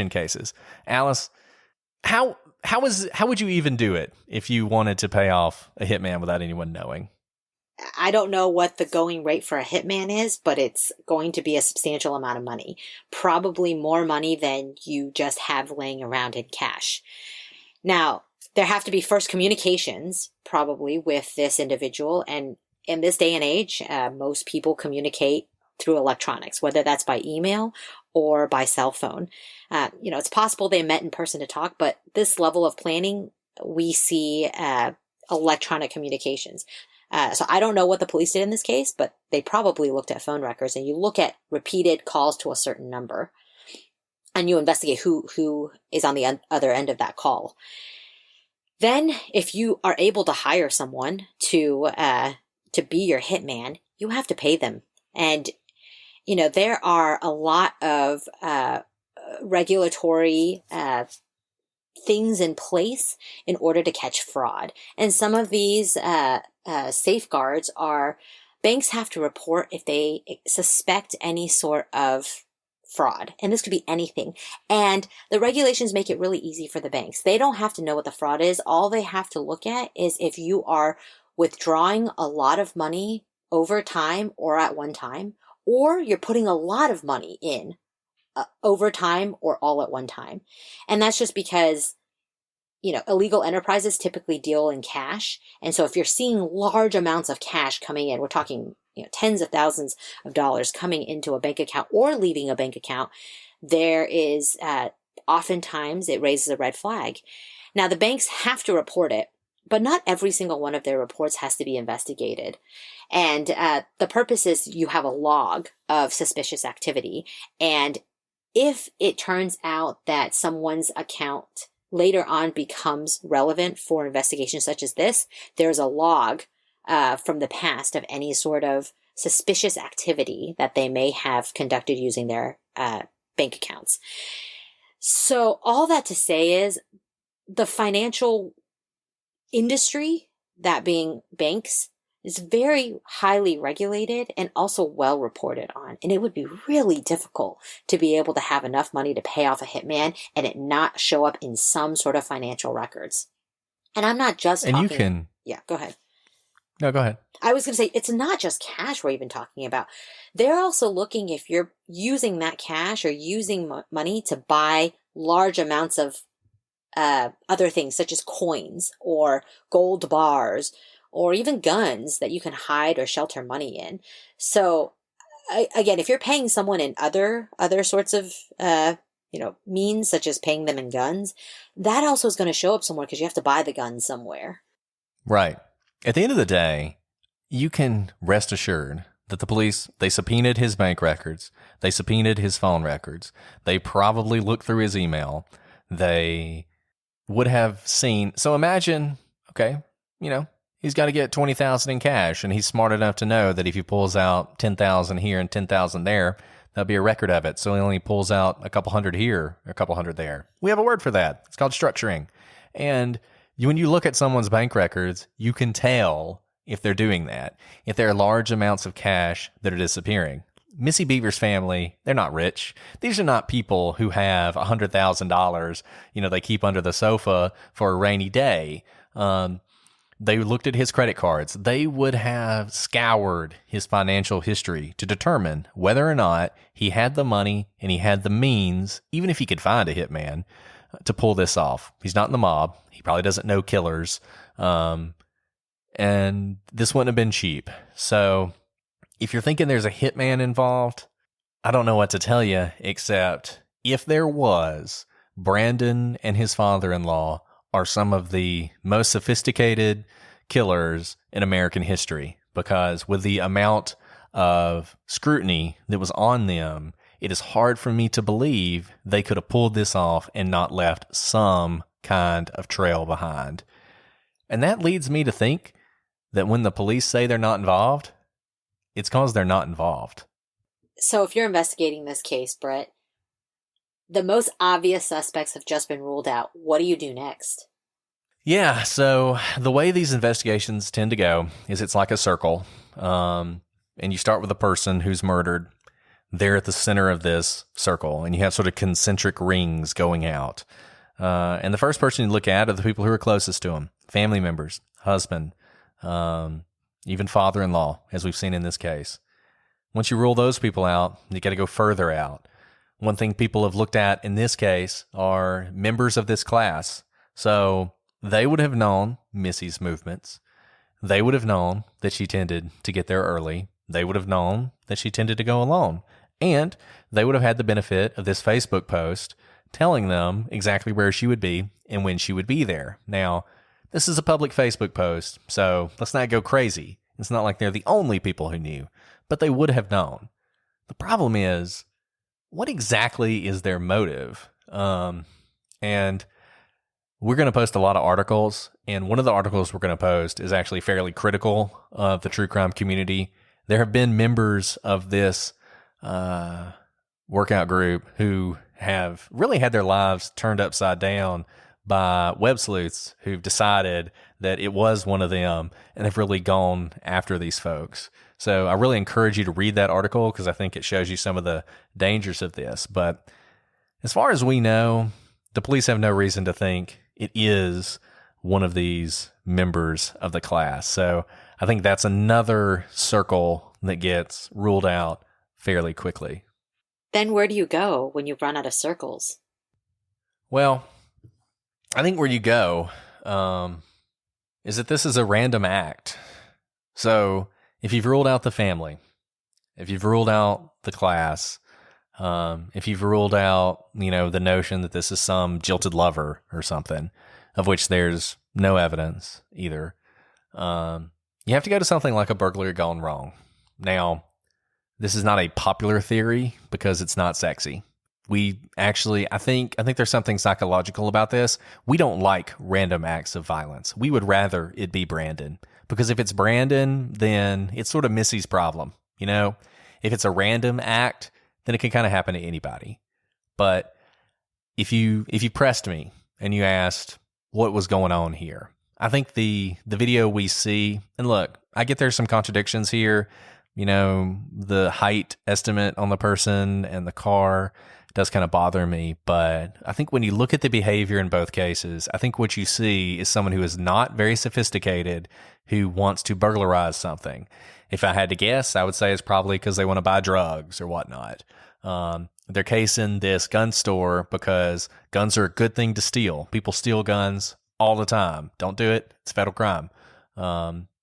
cases. Alice, how would you even do it if you wanted to pay off a hitman without anyone knowing? I don't know what the going rate for a hitman is, but it's going to be a substantial amount of money. Probably more money than you just have laying around in cash. Now, there have to be first communications, probably, with this individual. And in this day and age, most people communicate through electronics, whether that's by email or by cell phone. It's possible they met in person to talk, but this level of planning, we see electronic communications. So I don't know what the police did in this case, but they probably looked at phone records, and you look at repeated calls to a certain number and you investigate who is on the other end of that call. Then if you are able to hire someone to be your hitman, you have to pay them. And, there are a lot of regulatory things in place in order to catch fraud. And some of these safeguards are banks have to report if they suspect any sort of fraud. And this could be anything. And the regulations make it really easy for the banks. They don't have to know what the fraud is. All they have to look at is if you are withdrawing a lot of money over time or at one time, or you're putting a lot of money in over time or all at one time. And that's just because, illegal enterprises typically deal in cash. And so if you're seeing large amounts of cash coming in, we're talking, tens of thousands of dollars coming into a bank account or leaving a bank account, there is, oftentimes it raises a red flag. Now the banks have to report it, but not every single one of their reports has to be investigated. And the purpose is you have a log of suspicious activity. And if it turns out that someone's account later on becomes relevant for investigations such as this, there's a log from the past of any sort of suspicious activity that they may have conducted using their bank accounts. So all that to say is the financial industry, that being banks, is very highly regulated and also well reported on. And it would be really difficult to be able to have enough money to pay off a hitman and it not show up in some sort of financial records. And I'm not just and talking... you can... Yeah, go ahead. No, go ahead. I was going to say, it's not just cash we're even talking about. They're also looking if you're using that cash or using money to buy large amounts of other things such as coins or gold bars or even guns that you can hide or shelter money in. So again, if you're paying someone in other sorts of means, such as paying them in guns, that also is going to show up somewhere because you have to buy the gun somewhere. Right. At the end of the day, you can rest assured that the police, they subpoenaed his bank records. They subpoenaed his phone records. They probably looked through his email. They would have seen. So imagine, okay, he's got to get $20,000 in cash, and he's smart enough to know that if he pulls out $10,000 here and $10,000 there, that'll be a record of it. So he only pulls out a couple hundred here, a couple hundred there. We have a word for that. It's called structuring. And when you look at someone's bank records, you can tell if they're doing that, if there are large amounts of cash that are disappearing. Missy Bevers' family, they're not rich. These are not people who have $100,000, they keep under the sofa for a rainy day. They looked at his credit cards. They would have scoured his financial history to determine whether or not he had the money and he had the means, even if he could find a hitman, to pull this off. He's not in the mob. He probably doesn't know killers. And this wouldn't have been cheap. So if you're thinking there's a hitman involved, I don't know what to tell you, except if there was, Brandon and his father-in-law are some of the most sophisticated killers in American history, because with the amount of scrutiny that was on them, it is hard for me to believe they could have pulled this off and not left some kind of trail behind. And that leads me to think that when the police say they're not involved, it's because they're not involved. So if you're investigating this case, Brett, the most obvious suspects have just been ruled out. What do you do next? Yeah, so the way these investigations tend to go is it's like a circle. And you start with a person who's murdered. They're at the center of this circle, and you have sort of concentric rings going out. And the first person you look at are the people who are closest to him, family members, husband, even father-in-law, as we've seen in this case. Once you rule those people out, you got to go further out. One thing people have looked at in this case are members of this class. So they would have known Missy's movements. They would have known that she tended to get there early. They would have known that she tended to go alone. And they would have had the benefit of this Facebook post telling them exactly where she would be and when she would be there. Now, this is a public Facebook post, so let's not go crazy. It's not like they're the only people who knew, but they would have known. The problem is, what exactly is their motive? And we're going to post a lot of articles, and one of the articles we're going to post is actually fairly critical of the true crime community. There have been members of this workout group who have really had their lives turned upside down by web sleuths who've decided that it was one of them, and they've really gone after these folks. So I really encourage you to read that article because I think it shows you some of the dangers of this. But as far as we know, the police have no reason to think it is one of these members of the class. So I think that's another circle that gets ruled out fairly quickly. Then where do you go when you run out of circles? Well, I think where you go is that this is a random act. So if you've ruled out the family, if you've ruled out the class, if you've ruled out, the notion that this is some jilted lover or something, of which there's no evidence either, you have to go to something like a burglary gone wrong. Now, this is not a popular theory because it's not sexy. We actually, I think there's something psychological about this. We don't like random acts of violence. We would rather it be Brandon, because if it's Brandon, then it's sort of Missy's problem. You know, if it's a random act, then it can kind of happen to anybody. But if you pressed me and you asked what was going on here, I think the video we see, and look, I get there's some contradictions here. You know, the height estimate on the person and the car does kind of bother me. But I think when you look at the behavior in both cases, I think what you see is someone who is not very sophisticated, who wants to burglarize something. If I had to guess, I would say it's probably because they want to buy drugs or whatnot. They're casing this gun store because guns are a good thing to steal. People steal guns all the time. Don't do it. It's a federal crime.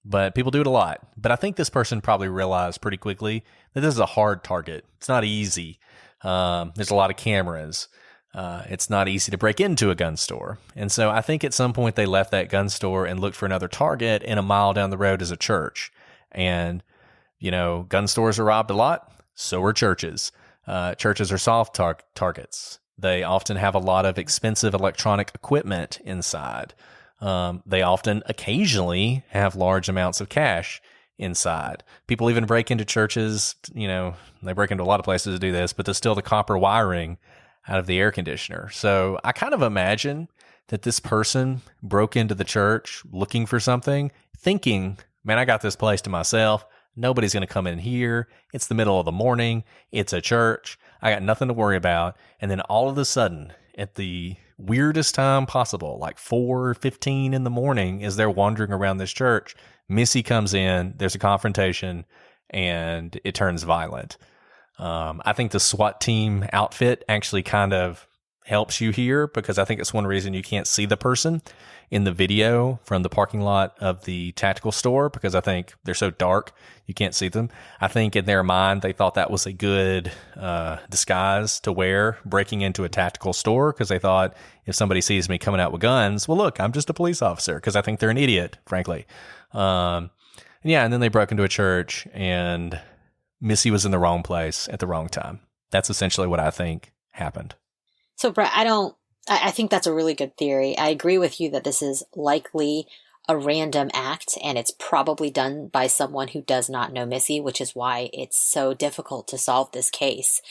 But people do it a lot. But I think this person probably realized pretty quickly that this is a hard target. It's not easy. There's a lot of cameras. It's not easy to break into a gun store. And so I think at some point they left that gun store and looked for another target, and a mile down the road is a church. And, you know, gun stores are robbed a lot. So are churches. Churches are soft targets. They often have a lot of expensive electronic equipment inside. They often occasionally have large amounts of cash inside. People even break into churches, you know, they break into a lot of places to do this, but there's still the copper wiring out of the air conditioner. So I kind of imagine that this person broke into the church looking for something, thinking, man, I got this place to myself. Nobody's going to come in here. It's the middle of the morning. It's a church. I got nothing to worry about. And then all of a sudden, at the weirdest time possible, like 4:15 in the morning, as they're wandering around this church, Missy comes in, there's a confrontation, and it turns violent. I think the SWAT team outfit actually kind of helps you here, because I think it's one reason you can't see the person in the video from the parking lot of the tactical store, because I think they're so dark you can't see them. I think in their mind they thought that was a good disguise to wear, breaking into a tactical store, because they thought if somebody sees me coming out with guns, well, look, I'm just a police officer, because I think they're an idiot, frankly. And then they broke into a church, and Missy was in the wrong place at the wrong time. That's essentially what I think happened. So, Brett, I think that's a really good theory. I agree with you that this is likely a random act, and it's probably done by someone who does not know Missy, which is why it's so difficult to solve this case.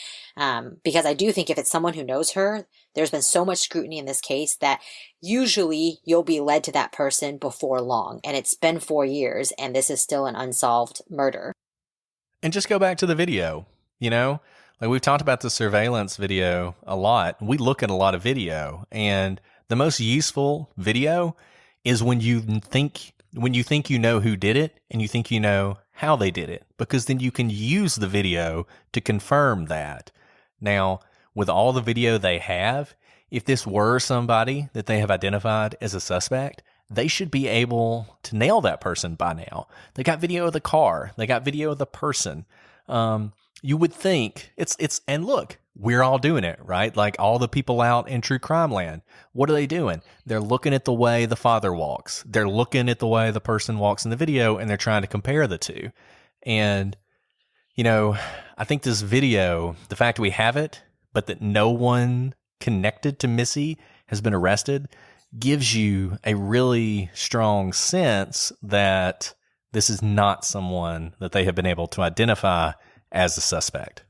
Because I do think if it's someone who knows her, there's been so much scrutiny in this case that usually you'll be led to that person before long. And it's been 4 years, and this is still an unsolved murder. And just go back to the video, you know? Like, we've talked about the surveillance video a lot. We look at a lot of video, and the most useful video is when you think you know who did it, and you think you know how they did it, because then you can use the video to confirm that. Now, with all the video they have, if this were somebody that they have identified as a suspect, they should be able to nail that person by now. They got video of the car. They got video of the person. You would think and look, we're all doing it, right? Like all the people out in true crime land, what are they doing? They're looking at the way the father walks. They're looking at the way the person walks in the video, and they're trying to compare the two. And, you know, I think this video, the fact we have it, but that no one connected to Missy has been arrested, gives you a really strong sense that this is not someone that they have been able to identify as a suspect.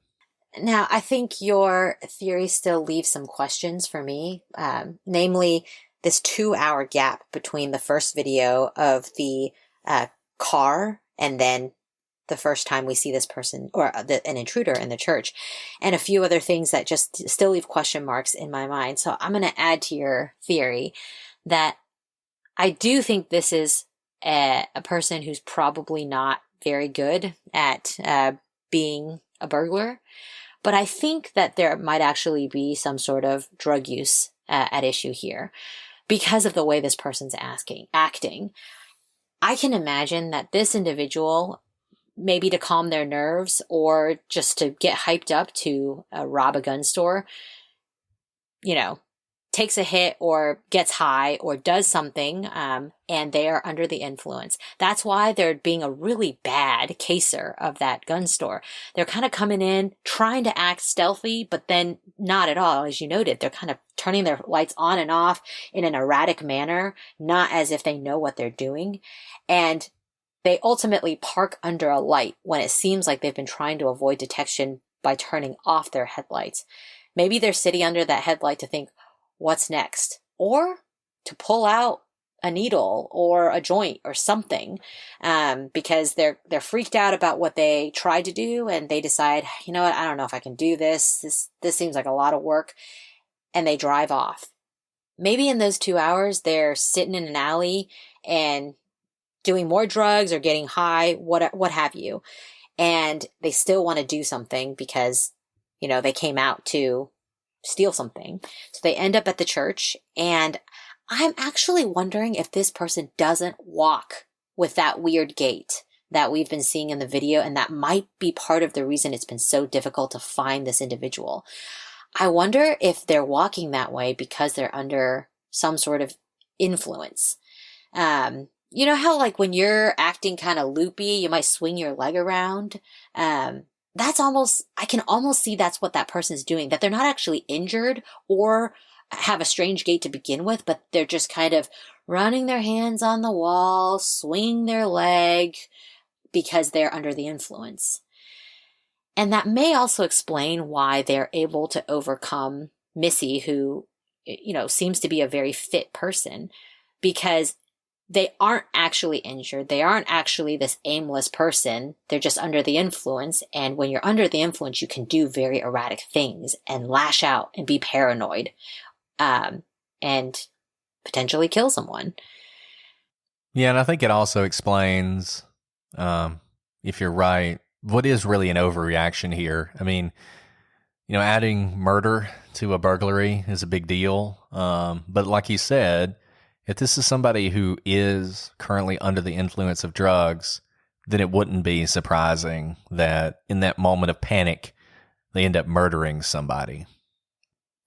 Now, I think your theory still leaves some questions for me, namely this 2-hour gap between the first video of the car and then the first time we see this person or an intruder in the church, and a few other things that just still leave question marks in my mind. So I'm going to add to your theory that I do think this is a person who's probably not very good at being a burglar, but I think that there might actually be some sort of drug use at issue here because of the way this person's acting. I can imagine that this individual, maybe to calm their nerves or just to get hyped up to rob a gun store, you know, takes a hit or gets high or does something, and they are under the influence. That's why they're being a really bad caser of that gun store. They're kind of coming in, trying to act stealthy, but then not at all. As you noted, they're kind of turning their lights on and off in an erratic manner, not as if they know what they're doing. And they ultimately park under a light when it seems like they've been trying to avoid detection by turning off their headlights. Maybe they're sitting under that headlight to think, what's next? Or to pull out a needle or a joint or something, because they're freaked out about what they tried to do, and they decide, you know what, I don't know if I can do this. This seems like a lot of work, and they drive off. Maybe in those 2 hours, they're sitting in an alley and doing more drugs or getting high, what have you, and they still want to do something because, you know, they came out to steal something. So they end up at the church, and I'm actually wondering if this person doesn't walk with that weird gait that we've been seeing in the video, and that might be part of the reason it's been so difficult to find this individual. I wonder if they're walking that way because they're under some sort of influence. You know how like when you're acting kind of loopy, you might swing your leg around? I can almost see that's what that person's doing, that they're not actually injured or have a strange gait to begin with, but they're just kind of running their hands on the wall, swinging their leg because they're under the influence. And that may also explain why they're able to overcome Missy, who, you know, seems to be a very fit person, because they aren't actually injured. They aren't actually this aimless person. They're just under the influence. And when you're under the influence, you can do very erratic things and lash out and be paranoid, and potentially kill someone. Yeah, and I think it also explains, if you're right, what is really an overreaction here. I mean, you know, adding murder to a burglary is a big deal. But like you said, if this is somebody who is currently under the influence of drugs, then it wouldn't be surprising that in that moment of panic, they end up murdering somebody.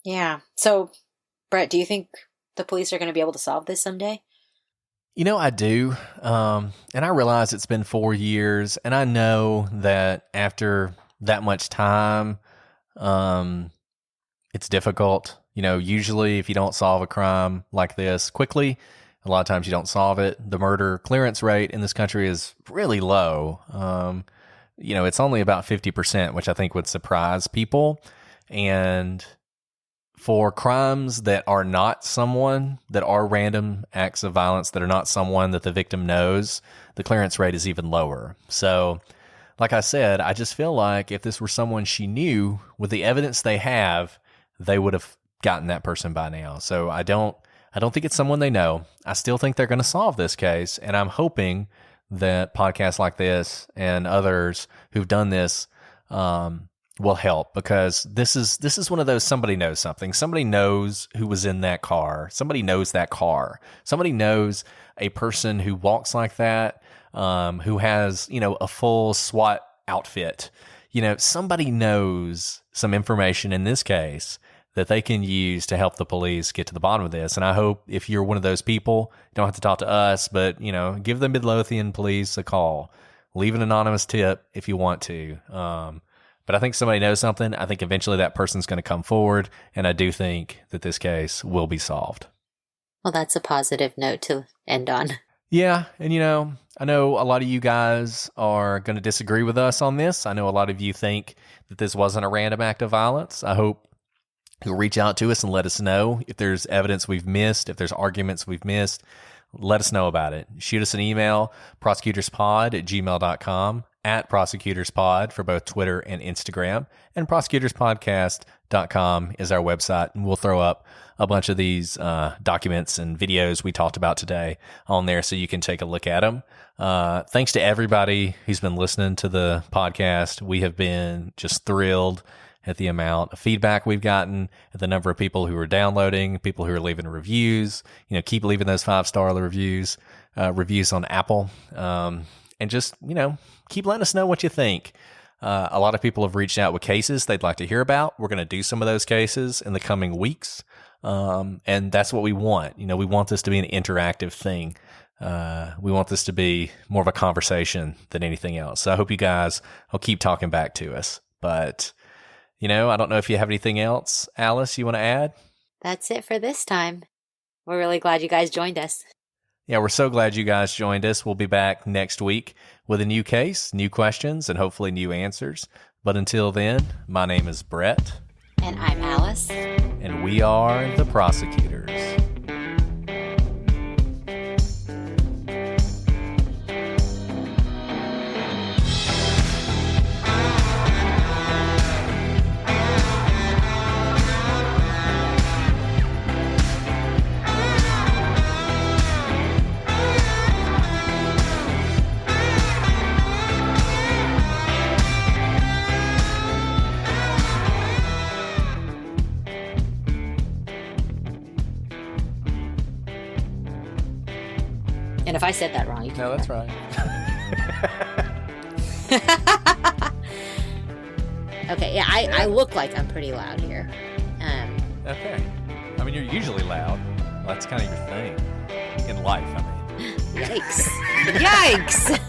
Yeah. So, Brett, do you think the police are going to be able to solve this someday? You know, I do. And I realize it's been 4 years, and I know that after that much time, it's difficult. You know, usually if you don't solve a crime like this quickly, a lot of times you don't solve it. The murder clearance rate in this country is really low. You know, it's only about 50%, which I think would surprise people. And for crimes that are not someone, that are random acts of violence, that are not someone that the victim knows, the clearance rate is even lower. So, like I said, I just feel like if this were someone she knew, with the evidence they have, they would have gotten that person by now. So I don't think it's someone they know. I still think they're going to solve this case, and I'm hoping that podcasts like this and others who've done this will help, because this is one of those, somebody knows something. Somebody knows who was in that car. Somebody knows that car. Somebody knows a person who walks like that, who has, you know, a full SWAT outfit. You know, somebody knows some information in this case that they can use to help the police get to the bottom of this. And I hope if you're one of those people, you don't have to talk to us, but, you know, give the Midlothian police a call. Leave an anonymous tip if you want to. But I think somebody knows something. I think eventually that person's going to come forward, and I do think that this case will be solved. Well, that's a positive note to end on. Yeah, and you know, I know a lot of you guys are going to disagree with us on this. I know a lot of you think that this wasn't a random act of violence. I hope you'll reach out to us and let us know if there's evidence we've missed, if there's arguments we've missed. Let us know about it. Shoot us an email, prosecutorspod@gmail.com, @prosecutorspod for both Twitter and Instagram, and prosecutorspodcast.com is our website, and we'll throw up a bunch of these documents and videos we talked about today on there so you can take a look at them. Thanks to everybody who's been listening to the podcast. We have been just thrilled at the amount of feedback we've gotten, at the number of people who are downloading, people who are leaving reviews. You know, keep leaving those 5-star reviews on Apple, and just, you know, keep letting us know what you think. A lot of people have reached out with cases they'd like to hear about. We're going to do some of those cases in the coming weeks. And that's what we want. You know, we want this to be an interactive thing. We want this to be more of a conversation than anything else. So I hope you guys will keep talking back to us. But, you know, I don't know if you have anything else, Alice, you want to add? That's it for this time. We're really glad you guys joined us. Yeah, we're so glad you guys joined us. We'll be back next week with a new case, new questions, and hopefully new answers. But until then, my name is Brett. And I'm Alice. And we are the prosecutors. And if I said that wrong, you can. No, that's right. Okay, yeah, I look like I'm pretty loud here. Okay. I mean, you're usually loud. Well, that's kind of your thing in life, I mean. Yikes. Yikes!